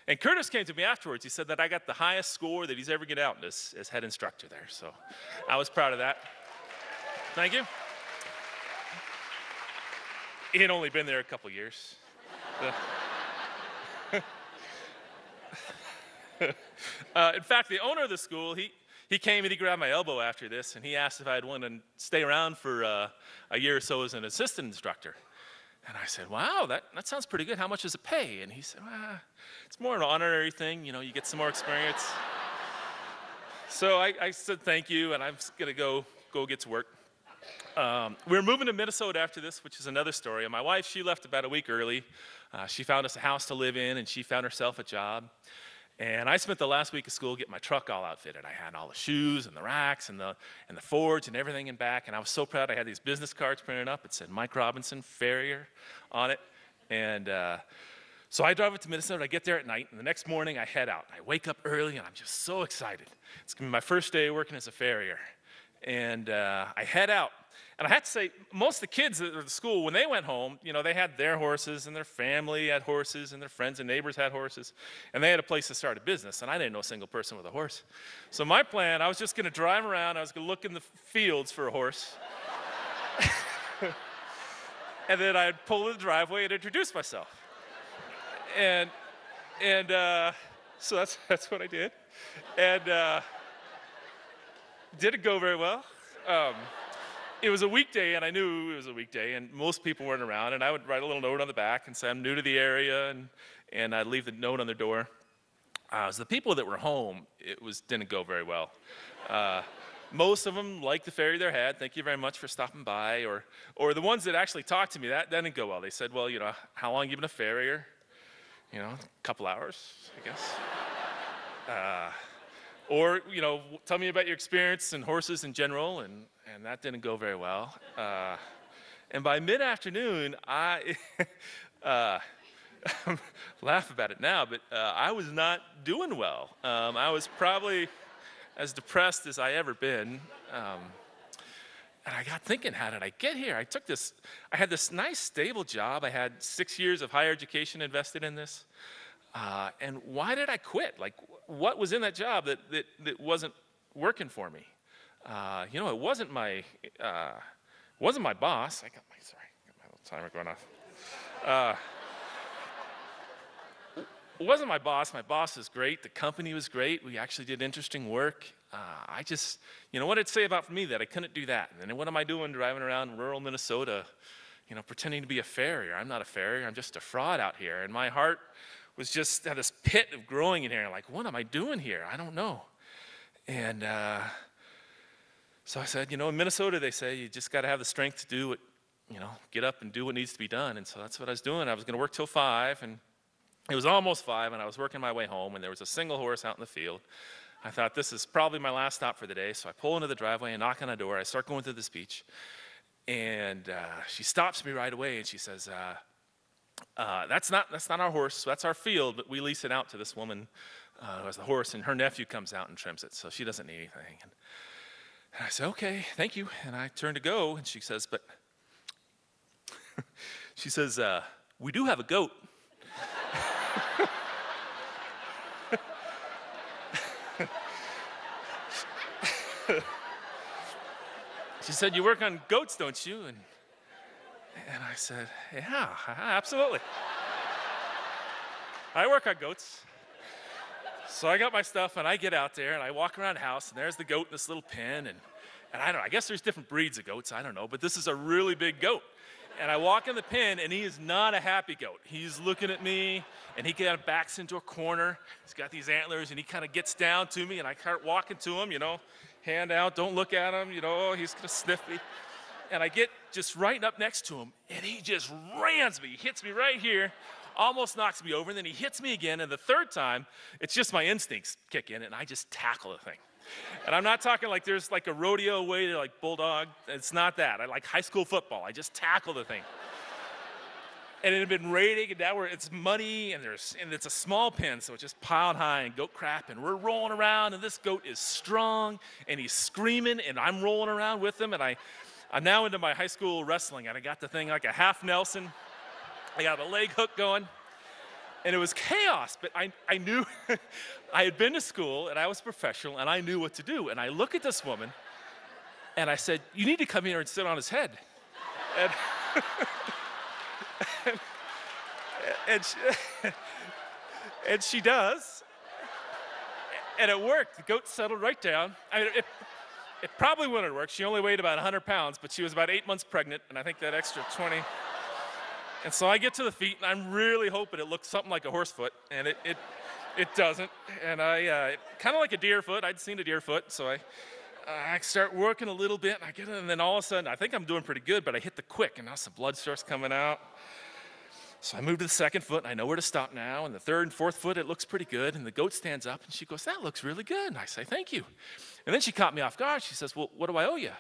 And Curtis came to me afterwards. He said that I got the highest score that he's ever get out as head instructor there. So I was proud of that. Thank you. He had only been there a couple years. In fact, the owner of the school, he came and he grabbed my elbow after this, and he asked if I'd want to stay around for a year or so as an assistant instructor. And I said, wow, that sounds pretty good. How much does it pay? And he said, well, it's more an honorary thing. You get some more experience. So I said thank you, and I'm going to go get to work. We're moving to Minnesota after this, which is another story. And my wife, she left about a week early. She found us a house to live in, and she found herself a job. And I spent the last week of school getting my truck all outfitted. I had all the shoes and the racks and the forge and everything in back. And I was so proud. I had these business cards printed up. It said Mike Robinson, Farrier on it. And so I drive up to Minnesota. I get there at night. And the next morning, I head out. I wake up early, and I'm just so excited. It's going to be my first day working as a farrier. And I head out. And I have to say, most of the kids at the school, when they went home, they had their horses, and their family had horses, and their friends and neighbors had horses, and they had a place to start a business, and I didn't know a single person with a horse. So my plan, I was just going to drive around, I was going to look in the fields for a horse, and then I'd pull in the driveway and introduce myself. And so that's what I did, and didn't go very well. It was a weekday, and I knew it was a weekday, and most people weren't around, and I would write a little note on the back and say I'm new to the area, and I'd leave the note on their door. So the people that were home, didn't go very well. Most of them liked the ferry they had. Thank you very much for stopping by. Or the ones that actually talked to me, that didn't go well. They said, well, how long have you been a farrier? A couple hours, I guess. Or, tell me about your experience in horses in general, and that didn't go very well. And by mid-afternoon, I laugh about it now, but I was not doing well. I was probably as depressed as I ever been. And I got thinking, how did I get here? I had this nice, stable job. I had 6 years of higher education invested in this. And why did I quit? Like, what was in that job that wasn't working for me? It wasn't my boss. I got my little timer going off. It wasn't my boss. My boss was great. The company was great. We actually did interesting work. What did it say about me that I couldn't do that? And then what am I doing driving around rural Minnesota, pretending to be a farrier? I'm not a farrier. I'm just a fraud out here. And my heart was just had this pit of growing in here. Like, what am I doing here? I don't know. And so I said, in Minnesota, they say you just got to have the strength to do what, get up and do what needs to be done. And so that's what I was doing. I was going to work till 5, and it was almost 5, and I was working my way home, and there was a single horse out in the field. I thought, this is probably my last stop for the day. So I pull into the driveway and knock on the door. I start going through the speech, and she stops me right away, and she says, that's not our horse. That's our field, but we lease it out to this woman who has the horse, and her nephew comes out and trims it, so she doesn't need anything. And I said, okay, thank you. And I turned to go, and she says, but, she says, we do have a goat. She said, you work on goats, don't you? And I said, yeah, absolutely. I work on goats. So I got my stuff, and I get out there, and I walk around the house, and there's the goat in this little pen, and I don't know, I guess there's different breeds of goats, I don't know, but this is a really big goat. And I walk in the pen, and he is not a happy goat. He's looking at me, and he kind of backs into a corner. He's got these antlers, and he kind of gets down to me, and I start walking to him, you know, hand out, don't look at him, you know, he's gonna sniff me. And I get just right up next to him, and he just rams me. He hits me right here, almost knocks me over, and then he hits me again, and the third time, it's just my instincts kick in, and I just tackle the thing. And I'm not talking like there's like a rodeo way to like bulldog. It's not that. I like high school football. I just tackle the thing. And it had been raining, and now it's muddy, and it's a small pen, so it's just piled high and goat crap, and we're rolling around, and this goat is strong, and he's screaming, and I'm rolling around with him, and I'm now into my high school wrestling, and I got the thing like a half Nelson. I got a leg hook going, and it was chaos, but I knew, I had been to school, and I was professional, and I knew what to do. And I look at this woman, and I said, you need to come here and sit on his head. And she does, and it worked. The goat settled right down. I mean, it probably wouldn't have worked. She only weighed about 100 pounds, but she was about 8 months pregnant, and I think that extra 20. And so I get to the feet, and I'm really hoping it looks something like a horse foot, and it doesn't. And kind of like a deer foot. I'd seen a deer foot, so I start working a little bit, and I get it, and then all of a sudden, I think I'm doing pretty good, but I hit the quick, and now some blood starts coming out. So I move to the second foot, and I know where to stop now, and the third and fourth foot, it looks pretty good, and the goat stands up, and she goes, that looks really good, and I say, thank you. And then she caught me off guard. She says, well, what do I owe you?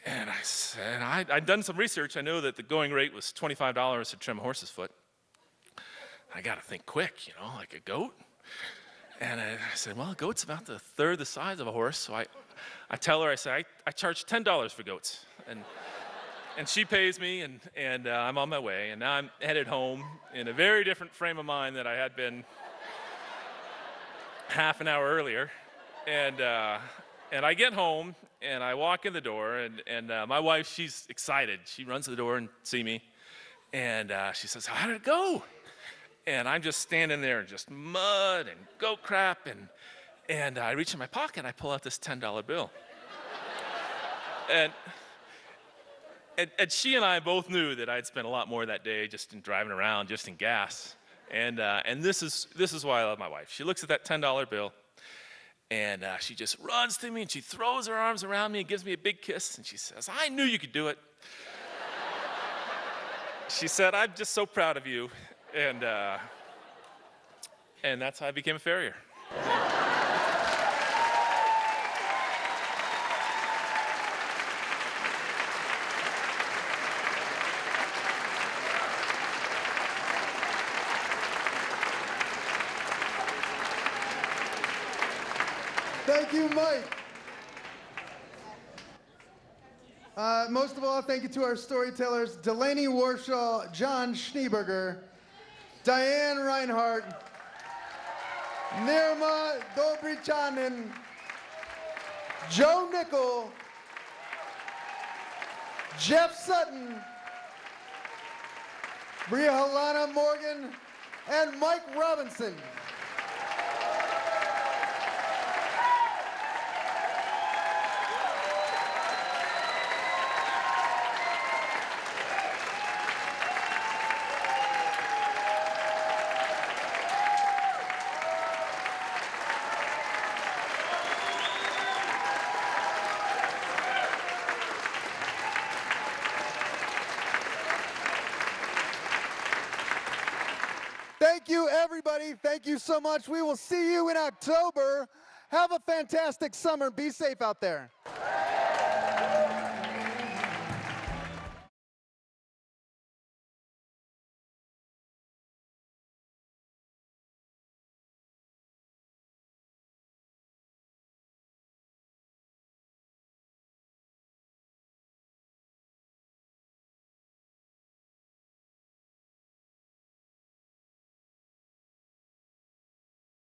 And I said, I'd done some research. I know that the going rate was $25 to trim a horse's foot. I got to think quick, you know, like a goat. And I said, well, a goat's about the third the size of a horse. So I tell her, I say, I charge $10 for goats. And she pays me, and I'm on my way. And now I'm headed home in a very different frame of mind than I had been half an hour earlier. And I get home, and I walk in the door, and my wife, she's excited. She runs to the door and see me, and she says, how did it go? And I'm just standing there, just mud and goat crap, and I reach in my pocket, and I pull out this $10 bill. And she and I both knew that I'd spent a lot more that day just in driving around, just in gas. And this is why I love my wife. She looks at that $10 bill, and she just runs to me, and she throws her arms around me and gives me a big kiss, and she says, I knew you could do it. She said, I'm just so proud of you. And that's how I became a farrier. Thank you, Mike. Most of all, thank you to our storytellers, Delany Wascherol, John Schneeberger, Diane Reinhardt, Nerma Dobricanin, Joe Nickell, Geoff Sutton, Brihannala Morgan, and Mike Robinson. Thank you, everybody. Thank you so much. We will see you in October. Have a fantastic summer. Be safe out there.